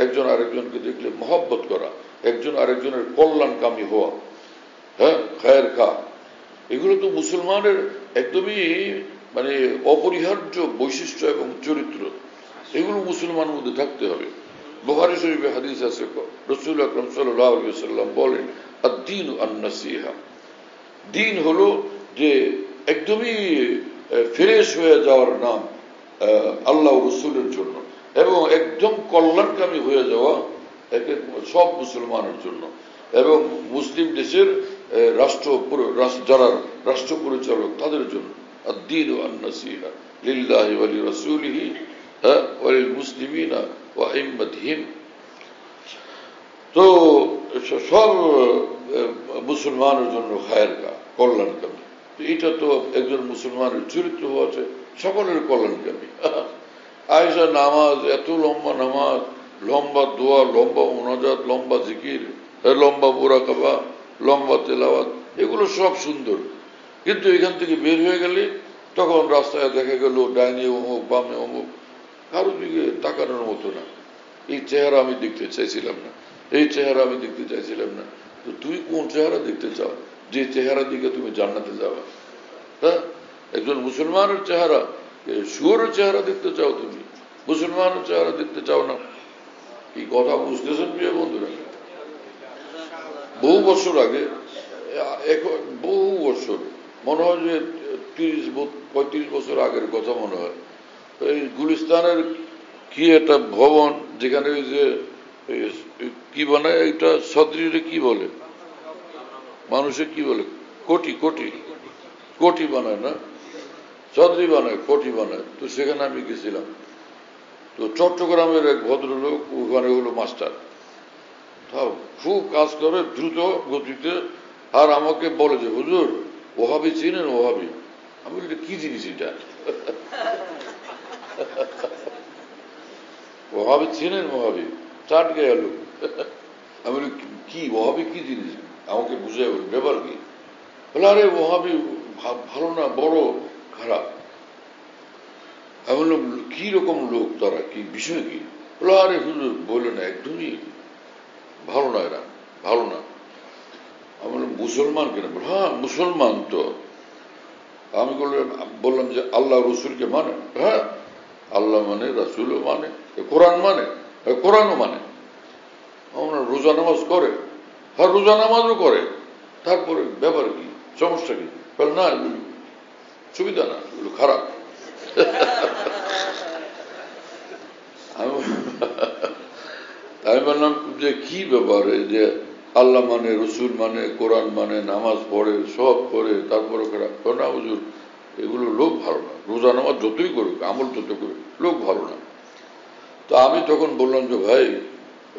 একজন আরেকজনকে দেখলে মহব্বত করা, একজন আরেকজনের কল্যাণকামী হওয়া, হ্যাঁ, খায়ের খা, এগুলো তো মুসলমানের একদমই মানে অপরিহার্য বৈশিষ্ট্য এবং চরিত্র, এগুলো মুসলমানের মধ্যে থাকতে হবে। বুখারী শরীফে হাদিস আছে, রাসূল আকরাম সাল্লাল্লাহু আলাইহি ওয়াসাল্লাম বলেন, আদ-দীন আন-নাসিহা, দিন হলো যে একদমই ফ্রেশ হয়ে যাওয়ার নাম আল্লাহ রসুলের জন্য, এবং একদম কল্যাণকামী হয়ে যাওয়া সব মুসলমানের জন্য, এবং মুসলিম দেশের যারা রাষ্ট্র পরিচালক তাদের জন্য। আদ-দীন আন-নাসিহা লিল্লাহি ওয়া লিরাসূলিহি ওয়া লিল মুসলিমিনা ওয়া আইম্মাতিহিম। তো সব মুসলমানের জন্য খায়ের কা, কল্যাণকামী। এটা তো একজন মুসলমানের চরিত্র আছে, সকলের কল্যাণকামী। আয়েশা নামাজ, এত লম্বা নামাজ, লম্বা দোয়া, লম্বা মুনাজাত, লম্বা জিকির, লম্বা মুরাকাবা, লম্বা তেলাওয়াত, এগুলো সব সুন্দর। কিন্তু এখান থেকে বের হয়ে গেলে তখন রাস্তায় দেখা গেল ডাইনে অমুক, বামে অমুক, কারো দিকে তাকানোর মতো না। এই চেহারা আমি দেখতে চাইছিলাম না, এই চেহারা আমি দেখতে চাইছিলাম না। তো তুমি কোন চেহারা দেখতে চাও, যে চেহারা দিকে তুমি জান্নাতে যাবা? হ্যাঁ, একজন মুসলমানের চেহারা, শুয়োরের চেহারা দেখতে চাও তুমি, মুসলমানের চেহারা দেখতে চাও না? এই কথা বুঝতেছেন প্রিয় বন্ধুরা? বহু বছর আগে, এখন বহু বছর, মনে হয় যে 30-35 বছর আগের কথা মনে হয়, এই গুলিস্তানের কি একটা ভবন, যেখানে ওই যে কি বানায়, এটা সদরিরে কি বলে, মানুষে কি বলে, কোটি কোটি কোটি বানায় না, সদরি বানায়, কোটি বানায়। তো সেখানে আমি গেছিলাম। তো চট্টগ্রামের এক ভদ্রলোক ওখানে হলো মাস্টার, খুব কাজ করে দ্রুত গতিতে, আর আমাকে বলে যে হুজুর ওহাবি চিনেন? ওহাবি? আমি বলি কি জিনিস এটা? ওহাবি চিনেন? ওহাবি চাট গেল। আমি বলি কি ওহাবি, কি জিনিস? আমাকে বুঝে বলি ব্যাপার কি? বলে আরে ওহাবি ভালো না, বড় খারাপ। আমি বললাম কি রকম লোক তারা, কি বিষয় কি? বলে আরে হুজুর বলে না, একদমই ভালো না, এরা ভালো না। আমি বললাম মুসলমান কেন? হ্যাঁ মুসলমান তো। আমি বললাম যে আল্লাহ রসুলকে মানে? হ্যাঁ আল্লাহ মানে, রাসুলও মানে, কোরআন মানে, কোরআনও মানে। আমরা রোজা নামাজ করে? হ্যাঁ রোজা নামাজও করে। তারপরে ব্যাপার কি, সমস্যা কি? বলে না এগুলো সুবিধা না, এগুলো খারাপ। আমি বললাম যে কি ব্যাপারে, যে আল্লাহ মানে, রসুল মানে, কোরআন মানে, নামাজ পড়ে, সব করে, তারপরে খারাপ? না হুজুর এগুলো লোক ভালো না, রোজা নামাজ যতই করুক, আমল যত করুক, লোক ভালো না। তো আমি তখন বললাম যে ভাই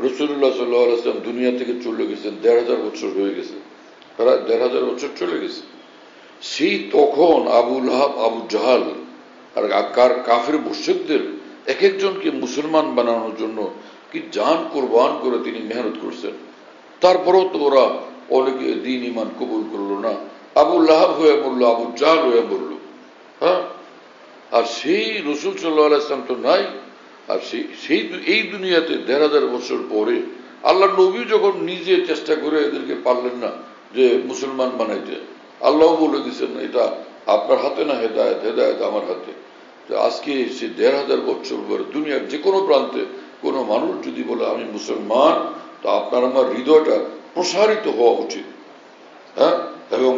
রাসূলুল্লাহ সাল্লাল্লাহু আলাইহি ওয়াসাল্লাম দুনিয়া থেকে চলে গেছেন, ১৫০০ বছর হয়ে গেছে, প্রায় ১৫০০ বছর চলে গেছে। সেই তখন আবু লাহাব, আবু জাহাল আর কাফির মুশরিকদের এক একজনকে মুসলমান বানানোর জন্য কি জান কোরবান করে তিনি মেহনত করছেন। তারপরেও তো ওরা অনেকে দিন ইমান কবুল করলো না, আবু লাহাব হয়ে মরলো, আবু জাহাল হয়ে মরলো। হ্যাঁ, আর সেই রাসূল সাল্লাল্লাহু আলাইহি ওয়াসাল্লাম তো নাই। আর সেই এই দুনিয়াতে ১৫০০ বছর পরে আল্লাহ নবী যখন নিজে চেষ্টা করে এদেরকে পারলেন না যে মুসলমান বানাইতে, আল্লাহ বলে দিচ্ছেন এটা আপনার হাতে না, হেদায়েত, হেদায়েত আমার হাতে। তো আজকে সে ১৫০০ বছর পরে দুনিয়ার যে কোনো প্রান্তে কোনো মানুষ যদি বলে আমি মুসলমান, তো আপনার আমার হৃদয়টা প্রসারিত হওয়া উচিত। হ্যাঁ, এবং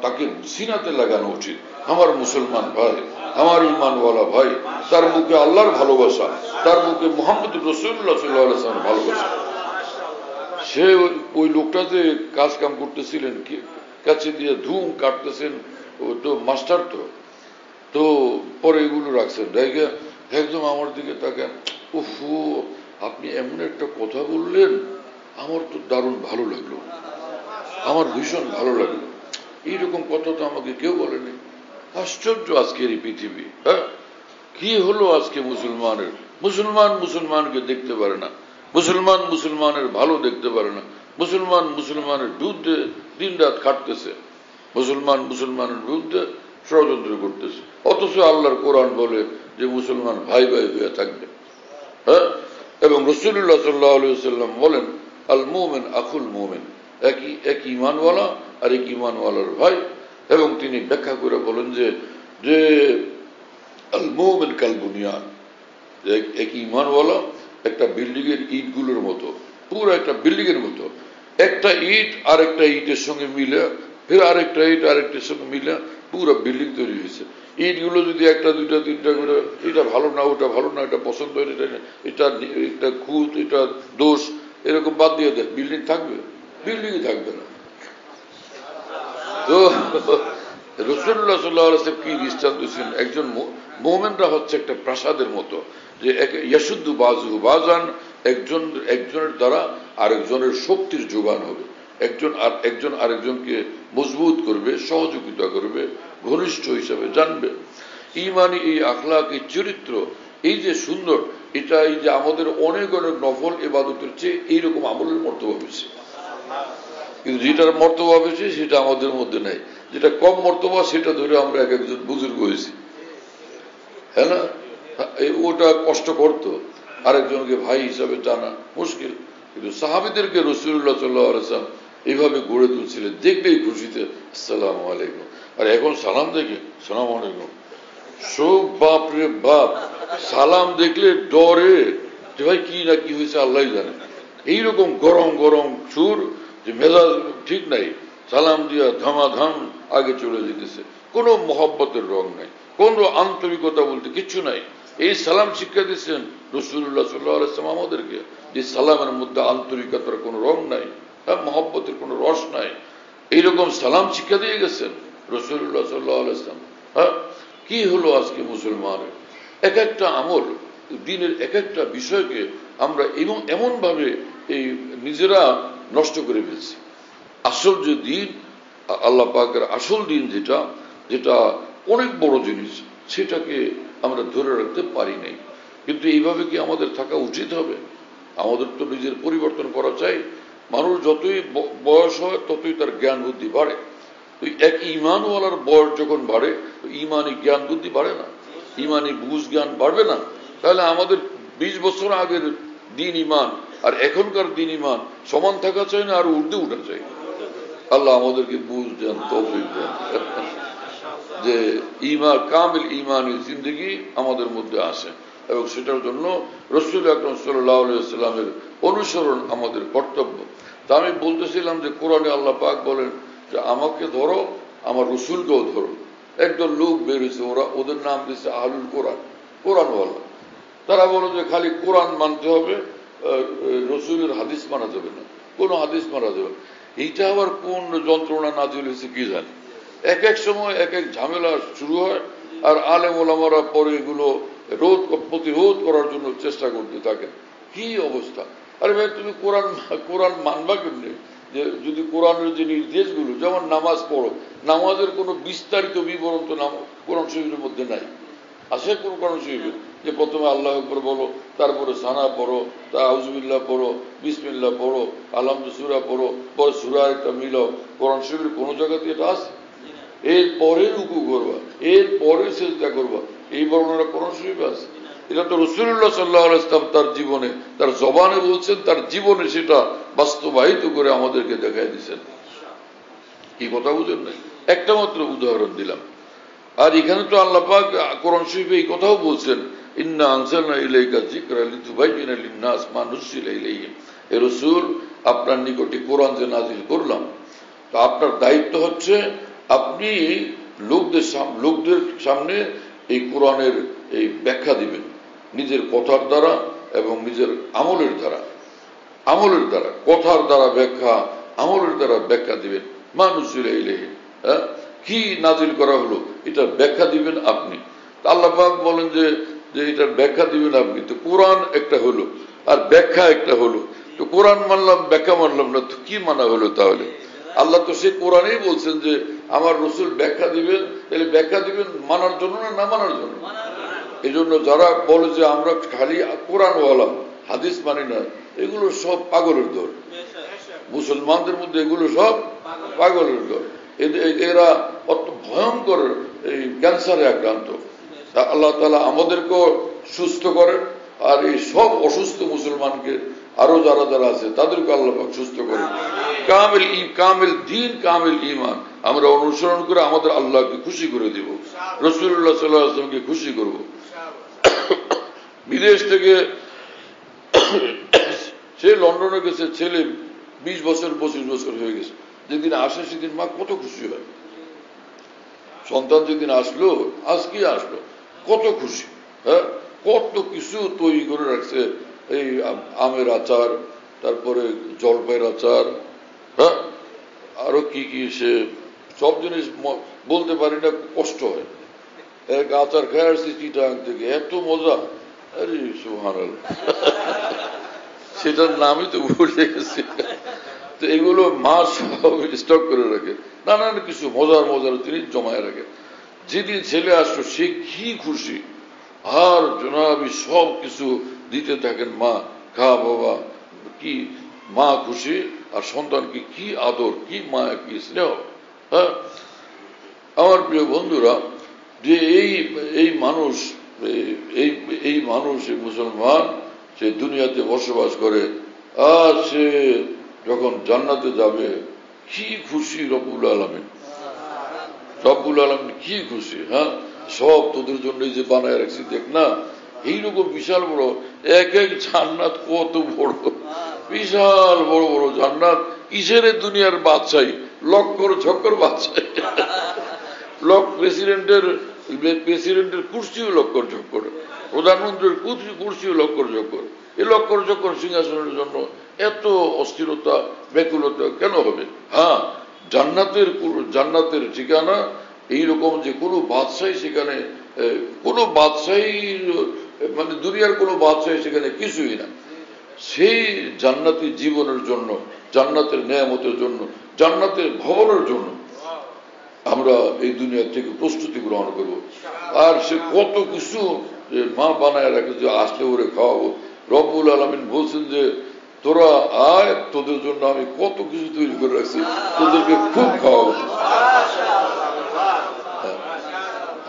তাকে সিনাতে লাগানো উচিত, আমার মুসলমান ভাই, আমার ইমানওয়ালা ভাই, তার মুখে আল্লাহর ভালোবাসা, তার মুখে মুহাম্মদ রাসূলুল্লাহ সাল্লাল্লাহু আলাইহি ওয়াসাল্লামের ভালোবাসা। সে ওই লোকটা যে কাজ কাম করতেছিলেন, কাছে দিয়ে ধুম কাটতেছেন, ও তো মাস্টার, তো পরে এগুলো রাখছেন, দেখে একদম আমার দিকে তাকান, উফু আপনি এমন একটা কথা বললেন, আমার তো দারুণ ভালো লাগলো, আমার ভীষণ ভালো লাগলো, এইরকম কথা তো আমাকে কেউ বলেনি। আশ্চর্য আজকের এই পৃথিবী। হ্যাঁ, কি হলো আজকে মুসলমানের? মুসলমান মুসলমানকে দেখতে পারে না, মুসলমান মুসলমানের ভালো দেখতে পারে না, মুসলমান মুসলমানের বিরুদ্ধে দিন রাত খাটতেছে, মুসলমান মুসলমানের বিরুদ্ধে ষড়যন্ত্র করতেছে। অথচ আল্লাহর কোরআন বলে যে মুসলমান ভাই ভাই হয়ে থাকবে। হ্যাঁ, এবং রাসূলুল্লাহ সাল্লাল্লাহু আলাইহি ওয়াসাল্লাম বলেন আল মুমিন আখুল মুমিন, এক ঈমানওয়ালা আর এক ঈমানওয়ালার ভাই। এবং তিনি ব্যাখ্যা করে বলেন যে আল মুমিন কাল বুনিয়ান, এক ঈমানওয়ালা একটা বিল্ডিং এর ইটগুলোর মতো, পুরো একটা বিল্ডিং এর মতো। একটা ইট আরেকটা ইটের সঙ্গে মিলে, ফের আরেকটা ইট আরেকটার সঙ্গে মিলে পুরো বিল্ডিং তৈরি হয়েছে। ইটগুলো যদি একটা দুইটা তিনটা করে, এটা ভালো না, ওটা ভালো না, এটা পছন্দ হয়, এটা খুঁত, এটা দোষ, এরকম বাদ দিয়ে দেয়, বিল্ডিং থাকবে? বিল্ডিংই থাকবে না। তো রাসূলুল্লাহ সাল্লাল্লাহু আলাইহি ওয়াসাল্লাম কি দৃষ্টান্ত ছিলেন? একজন মুমিনরা হচ্ছে একটা প্রাসাদের মতো, যে ইয়াশুদ্দু বাযুহু বাযান, একজনের দ্বারা আরেকজনের শক্তির যোগান হবে, একজন আরেকজনকে মজবুত করবে, সহযোগিতা করবে, ঘনিষ্ঠ হিসাবে জানবে। ঈমানি এই আখলাক, এই চরিত্র, এই যে সুন্দর, এটা এই যে আমাদের অনেক অনেক নফল ইবাদতের চেয়ে এইরকম আমলের মর্তবা বেশি। কিন্তু যেটার মর্তবা বেশি সেটা আমাদের মধ্যে নেই, যেটা কম মর্তবা সেটা ধরে আমরা এক একজন বুজুর্গ হয়েছি, হ্যাঁ না? ওটা কষ্ট করতো, আরেকজনকে ভাই হিসাবে জানা মুশকিল। কিন্তু সাহাবীদেরকে রাসূলুল্লাহ সাল্লাল্লাহু আলাইহি ওয়াসাল্লাম এইভাবে গড়ে তুলছিলেন, দেখলেই খুশিতে আসসালামু আলাইকুম। আর এখন সালাম দেখে সালাম আলাইকুম, সব বাপ রে বাপ, সালাম দেখলে ডরে যে ভাই কি না কি হয়েছে আল্লাহ জানে। এইরকম গরম গরম সুর যে মেজাজ ঠিক নাই, সালাম দিয়া ধামাধাম আগে চলে যেতেছে, কোনো মহব্বতের রং নাই, কোনো আন্তরিকতা বলতে কিচ্ছু নাই। এই সালাম শিক্ষা দিচ্ছেন রাসূলুল্লাহ সাল্লাল্লাহু আলাইহি ওয়াসাল্লাম আমাদেরকে, যে সালামের মধ্যে আন্তরিকতার কোনো রং নাই, হ্যাঁ, মহব্বতের কোনো রস নাই, এইরকম সালাম শিক্ষা দিয়ে গেছেন রাসূলুল্লাহ সাল্লাল্লাহু আলাইহি ওয়াসাল্লাম। হ্যাঁ, কি হলো আজকে মুসলমানের এক একটা আমল, দিনের এক একটা বিষয়কে আমরা এমন ভাবে এই নিজেরা নষ্ট করে ফেলছি। আসল যে দিন, আল্লাহ পাকের আসল দিন যেটা, যেটা অনেক বড় জিনিস, সেটাকে আমরা ধরে রাখতে পারি নাই। কিন্তু এইভাবে কি আমাদের থাকা উচিত হবে? আমাদের তো নিজের পরিবর্তন করা চাই। মানুষ যতই বয়স হয় ততই তার জ্ঞান বুদ্ধি বাড়ে। এক ইমানওয়ালার বয়স যখন বাড়ে, ইমানি জ্ঞান বুদ্ধি বাড়ে না, ইমানি বুঝ জ্ঞান বাড়বে না। তাহলে আমাদের 20 বছর আগের দিন ইমান আর এখনকার দিন ইমান সমান থাকা চাই না, আর ঊর্ধ্বে উঠা চাই। আল্লাহ আমাদেরকে বুঝ দেন, তৌফিক দেন, যে কামিল ইমানি জিন্দেগি আমাদের মধ্যে আসে, এবং সেটার জন্য রাসূল আকরাম সাল্লাল্লাহু আলাইহি ওয়াসাল্লামের অনুসরণ আমাদের কর্তব্য। তা আমি বলতেছিলাম যে কোরআনে আল্লাহ পাক বলেন যে আমাকে ধরো, আমার রাসূলকেও ধরো। একদল লোক বের হয়েছে, ওদের নাম দিচ্ছে আহলুল কোরআন, কোরআনওয়ালা। তারা বলে যে খালি কোরআন মানতে হবে, রাসূলের হাদিস মানা যাবে না, কোনো হাদিস মানা যাবে না। এইটা আবার কোন যন্ত্রণা নাজিল হয়েছে কি জানি। এক এক সময় এক এক ঝামেলা শুরু হয়, আর আলেম ওলামারা পরে এগুলো প্রতিরোধ করার জন্য চেষ্টা করতে থাকেন। কি অবস্থা! আরে ভাই, তুমি কোরআন মানবা কেমনি? যে যদি কোরআনের যে নির্দেশগুলো, যেমন নামাজ পড়ো, নামাজের কোনো বিস্তারিত বিবরণ তো কোরআন শরীফের মধ্যে নাই। আছে কোন কোরআন শরীফে যে প্রথমে আল্লাহু আকবার বলো, তারপরে সানা পড়ো, তা আউযুবিল্লাহ পড়ো, বিসমিল্লাহ পড়ো, আলহামদুলিল্লাহ সূরা পড়ো, পরে সূরা একটা মিলাও? কোরআন শরীফের কোন জায়গাতে এটা আছে? এরপরে রুকু করবা, এরপরে সিজদা করবা, এই বর্ণনা কোরআন শরীফে আছে? এটা তো রাসূলুল্লাহ সাল্লাল্লাহু আলাইহি ওয়াসাল্লাম তার জীবনে, তার জবানে বলছেন, তার জীবনে সেটা বাস্তবায়িত করে আমাদেরকে দেখাই দিয়েছেন। কি কথা বুঝেন নাই? একটা মাত্র উদাহরণ দিলাম। আর এখানে তো আল্লাহ পাক কোরআন শরীফে এই কথাও বলছেন, ইন্না আনজালনা ইলাইকা যিকরা লিতুবাইয়িনা লিন-নাস মা নুযিলা ইলাইহিম। হে রাসূল, আপনার নিকটে কোরআন যে নাযিল করলাম, তো আপনার দায়িত্ব হচ্ছে আপনি লোকদের সামনে এই কোরআনের এই ব্যাখ্যা দিবেন, নিজের কথার দ্বারা এবং নিজের আমলের দ্বারা। কথার দ্বারা ব্যাখ্যা, আমলের দ্বারা ব্যাখ্যা দিবেন। মা নুযিলা ইলাইহিম, কি নাজিল করা হলো এটার ব্যাখ্যা দিবেন আপনি। আল্লাহ পাক বলেন যে এটার ব্যাখ্যা দিবেন আপনি। তো কোরআন একটা হলো আর ব্যাখ্যা একটা হলো, তো কোরআন মানলাম, ব্যাখ্যা মানলাম না, তো কি মানা হলো তাহলে? আল্লাহ তো সে কোরআনেই বলছেন যে আমার রাসূল ব্যাখ্যা দিবেন। তাহলে ব্যাখ্যা দিবেন মানার জন্য না মানার জন্য? এই জন্য যারা বলে যে আমরা খালি কোরআন ওয়ালা, হাদিস মানি না, এগুলো সব পাগলের দল। মুসলমানদের মধ্যে এগুলো সব পাগলের দল। এরা অত ভয়ঙ্কর এই ক্যান্সারে আক্রান্ত। আল্লাহ তাআলা আমাদেরকেও সুস্থ করেন, আর এই সব অসুস্থ মুসলমানকে আরো যারা যারা আছে তাদেরকে আল্লাহ পাক সুস্থ করেন। কামিল দিন, কামিল ঈমান আমরা অনুসরণ করে আমাদের আল্লাহকে খুশি করে দিব, রাসূলুল্লাহ সাল্লাল্লাহু আলাইহি ওয়াসাল্লামকে খুশি করব। বিদেশ থেকে সে লন্ডনে গেছে, ছেলে 20 বছর 25 বছর হয়ে গেছে, যেদিন আসে সেদিন মা কত খুশি হয়। সন্তান যেদিন আসলো, আজকে আসলো, কত খুশি। হ্যাঁ, কত কিছু তৈরি করে রাখছে, এই আমের আচার, তারপরে জলপাইয়ের আচার, হ্যাঁ, আরো কি কি সে সব জিনিস বলতে পারি না, কষ্ট হয়। এক আচার খেয়ে আসছি চিটাগাং থেকে, এত মজা, আরে সুবহানাল্লাহ, সেটার নামই তো ভুলে গেছি। তো এগুলো মা সব স্টক করে রাখে, নানান কিছু মজার জিনিস জমায় রাখে। যেদিন ছেলে আসলো সে কি খুশি, আর জনাবি সব কিছু দিতে থাকেন মা, খা বাবা, কি মা খুশি আর সন্তানকে কি আদর, কি মায়া, কি স্নেহ। হ্যাঁ, আমার প্রিয় বন্ধুরা, যে এই মানুষ এই মানুষ, এই মুসলমান, সে দুনিয়াতে বসবাস করে, আর সে যখন জান্নাতে যাবে কি খুশি রব্বুল আলামিন। রব্বুল আলামিন কি খুশি। হ্যাঁ, সব তোদের জন্য যে বানায় রাখছি, দেখ না, এইরকম বিশাল বড় এক এক জান্নাত, কত বড় বিশাল বড় বড় জান্নাত। কিসের দুনিয়ার বাদশাহী, লক্কর ঝক্কর বাদশাহী। প্রেসিডেন্টের কুর্সিও লক্কর ঝক্কর, প্রধানমন্ত্রীর কুর্সিও লক্কর ঝক্কর। এই লক্কর ঝক্কর সিংহাসনের জন্য এত অস্থিরতা, ব্যাকুলতা কেন হবে? হ্যাঁ, জান্নাতের ঠিকানা এইরকম যে কোনো বাদশাহী সেখানে, কোনো বাদশাহী মানে দুনিয়ার কোনো বাদশাহী সেখানে কিছুই না। সেই জান্নাতি জীবনের জন্য, জান্নাতের নেয়ামতের জন্য, জান্নাতের ভবনের জন্য আমরা এই দুনিয়া থেকে প্রস্তুতি গ্রহণ করব। আর সে কত কিছু মা বানায় রাখে, যে আসলে ওরে খাওয়াবো। রব্বুল আলামিন বলছেন যে তোরা আয়, তোদের জন্য আমি কত কিছু তৈরি করে রাখছি, তোদেরকে খুব খাওয়াবো।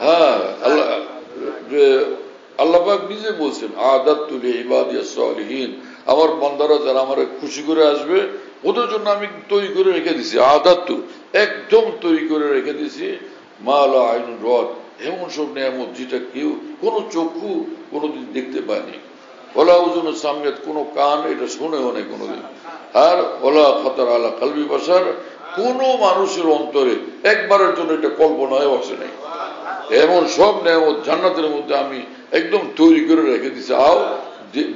হ্যাঁ, আল্লাহ পাক নিজে বলছেন, আদাতুল ইবাদিয়াস সালিহিন, আমার বান্দারা যারা আমার খুশি করে আসবে ওদের জন্য আমি তৈরি করে রেখে দিছি। আদাতু, একদম তৈরি করে রেখে দিছি, মা লা আইনুন রাত, এমন সব নেয়ামত যেটা কেউ কোনো চক্ষু কোনোদিন দেখতে পায়নি, ওলা উযুন সামিয়াত, কোনো কান এটা শুনেও নেই কোনোদিন, আর ওলা খাতার আলা কলবি বাশার, কোনো মানুষের অন্তরে একবারের জন্য এটা কল্পনায় আসে নাই। এমন সব নেয়ামত জান্নাতের মধ্যে আমি একদম তৈরি করে রেখে দিছি। আও,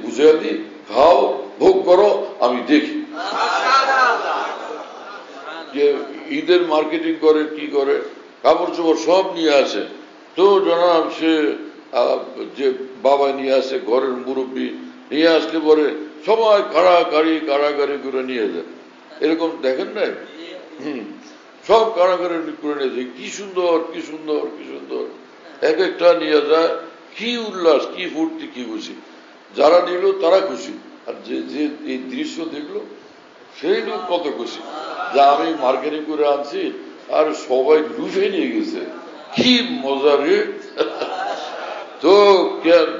বুঝে দি, খাও, ভোগ করো, আমি দেখি। যে ঈদের মার্কেটিং করে, কি করে, কাপড় চোপড় সব নিয়ে আসে, তো জনাব সে যে বাবা নিয়ে আসে, ঘরের মুরব্বী নিয়ে আসলে পরে সবাই কাড়াকাড়ি করে নিয়ে যায়। এরকম দেখেন না? সব কাড়াকাড়ি করে নিয়ে যায়। কি সুন্দর, কি সুন্দর, কি সুন্দর, এক একটা নিয়ে যায়। কি উল্লাস, কি ফুর্তি, কি খুশি। যারা নিল তারা খুশি, আর যে এই দৃশ্য দেখলো সেই লোক কত খুশি, যা আমি মার্কেটিং করে আনছি আর সবাই লুফে নিয়ে গেছে। কি মজা রে! তো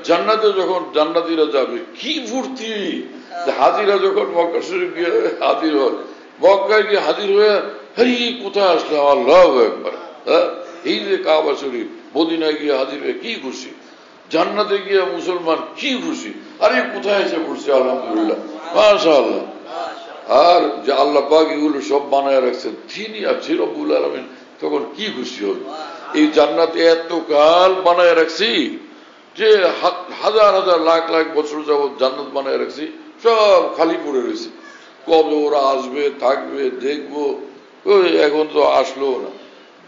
জান্নাতে যখন জান্নাতীরা যাবে কি ফুর্তি। হাজিরা যখন মক্কা শরীফ গিয়ে হাজির হয়, মক্কায় গিয়ে হাজির হয়ে, আরে কোথায় আসলাম, আল্লাহু আকবার। এই যে কাবা শরীফ, মদিনায় গিয়ে হাজির হয়ে কি খুশি, জান্নাতে গিয়ে মুসলমান কি খুশি, আরে কোথায় এসে পড়ছে, আলহামদুলিল্লাহ, মাশাআল্লাহ। আর যে আল্লাহ পাক এগুলো সব বানায় রাখছেন, তিনি আছে রব্বুল আলামিন, তখন কি খুশি হবে। এই জান্নাতে এত কাল বানায় রাখছি, যে হাজার হাজার লাখ লাখ বছর যাবৎ জান্নাত বানায় রাখছি, সব খালি পড়ে রয়েছে। কবে ওরা আসবে, থাকবে, দেখবো, এখন তো আসলো না।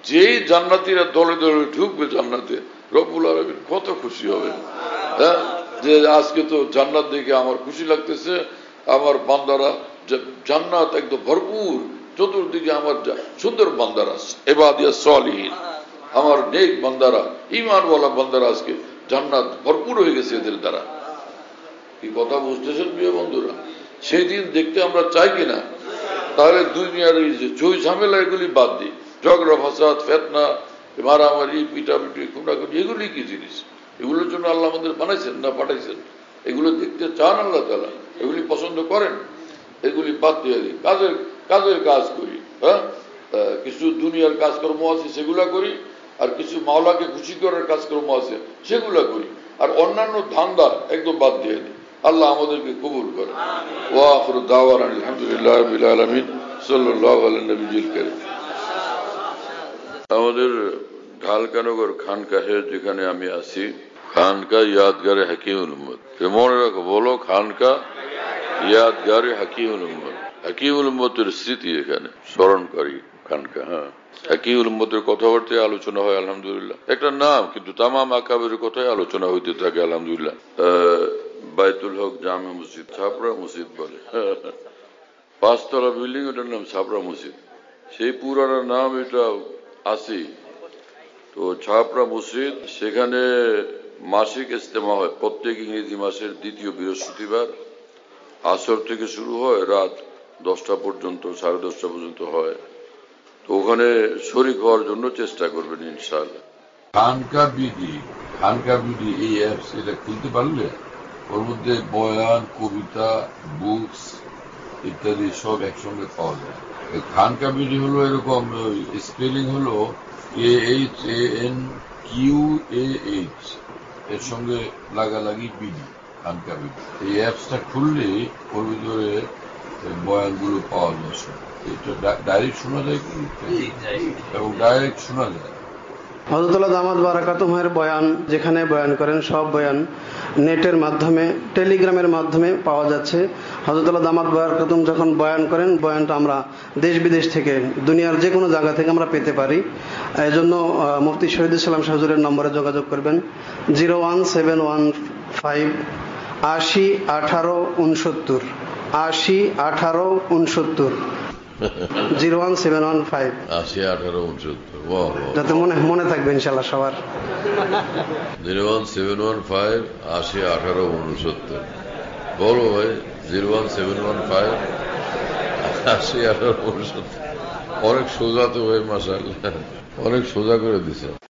যেই জান্নাতীরা দলে দলে ঢুকবে জান্নাতে, রব্বুল আলামিন কত খুশি হবে। হ্যাঁ, যে আজকে তো জান্নাত দেখে আমার খুশি লাগতেছে, আমার বান্দারা জান্নাত একদম ভরপুর, চতুর্দিকে আমার সুন্দর বান্দারা, ইবাদিয়াস সালিহিন, আমার নেক বান্দারা, ঈমানওয়ালা বান্দারা, আজকে জান্নাত ভরপুর হয়ে গেছে এদের দ্বারা। কি কথা বুঝতেছেন প্রিয় বন্ধুরা? সেই দিন দেখতে আমরা চাই কিনা? তাহলে দুনিয়ার এই যে চই ঝামেলা, এগুলি বাদ দিই, ঝগড়া ফাসাদ, ফেতনা, মারামারি, পিটাপিটি, খুনাখুনি, এগুলি কি জিনিস? এগুলোর জন্য আল্লাহ আমাদের বানাইছেন না পাঠাইছেন? এগুলো দেখতে চান আল্লাহ তাআলা, এগুলি পছন্দ করেন? এগুলি বাদ দিয়ে দিই, কাজের কাজ করি। হ্যাঁ, কিছু দুনিয়ার কাজকর্ম আছে সেগুলা করি, আর কিছু মাওলাকে খুশি করার কাজকর্ম আছে সেগুলা করি, আর অন্যান্য ধান্দা একদম বাদ দিয়ে দিই। আল্লাহ আমাদেরকে কবুল করে। ওয়া আখিরু দাওয়ানা আলহামদুলিল্লাহি রাব্বিল আলামিন, সাল্লাল্লাহু আলা নবিয়িল কারীম। আমাদের ঢালকানগর খানকাহে যেখানে আমি আছি, খানকা ইয়াদগারে হাকিমুল উম্মত, মনে রাখো, বলো খানকা ইয়াদগারে হাকিমুল উম্মত। হাকিমুল উম্মতের স্মৃতি এখানে স্মরণকারী খানকা। হ্যাঁ, হাকিমুল উম্মতের কথাবার্তায় আলোচনা হয়, আলহামদুলিল্লাহ। একটা নাম, কিন্তু তামাম আকাবের কথাই আলোচনা হইতে থাকে, আলহামদুলিল্লাহ। বাইতুল হক জামে মসজিদ, ছাপড়া মসজিদ বলে, 5 তলা বিল্ডিং, ওটার নাম ছাপড়া মসজিদ। সেই পুরানো নাম এটা আছে। তো ছাপড়া মসজিদ, সেখানে মাসিক ইজতেমা হয় প্রত্যেক ইংরেজি মাসের দ্বিতীয় বৃহস্পতিবার। আসর থেকে শুরু হয়, রাত 10টা পর্যন্ত, 10:30 পর্যন্ত হয়। তো ওখানে শরীক হওয়ার জন্য চেষ্টা করবেন ইনশাআল্লাহ। খানকা বিডি এই অ্যাপস, এটা খুলতে পারলে ওর মধ্যে বয়ান, কবিতা, বুকস ইত্যাদি সব একসঙ্গে পাওয়া যায়। খানকা বিডি হলো এরকম, স্পেলিং হলো KHANQAH, এর সঙ্গে লাগালাগি বিডি, খানকা বিডি। এই অ্যাপসটা খুললে ওর ভিতরে বয়ানগুলো পাওয়া যায় সব। এটা ডাইরেক্ট শোনা যায় কি, এবং ডাইরেক্ট শোনা যায়। হযরতুল্লাহ দামাত বারাকাতুহুর বয়ান, যেখানে বয়ান করেন সব বয়ান নেটের মাধ্যমে, টেলিগ্রামের মাধ্যমে পাওয়া যাচ্ছে। হযরতুল্লাহ দামাত বারাকাতুহু যখন বয়ান করেন, বয়ানটা আমরা দেশ বিদেশ থেকে, দুনিয়ার যে কোনো জায়গা থেকে আমরা পেতে পারি। এজন্য মুফতি শহীদুল ইসলাম হুজুরের নম্বরে যোগাযোগ করবেন 01715 80 18 69, 80 18 69, 01715 80 18 69। যাতে মনে থাকবে ইনশাল্লাহ সবার। 01715 80 18 69। বলো ভাই, 01715 80 18 69। অনেক সোজা তো ভাই, মাশাআল্লাহ, অনেক সোজা করে দিছে।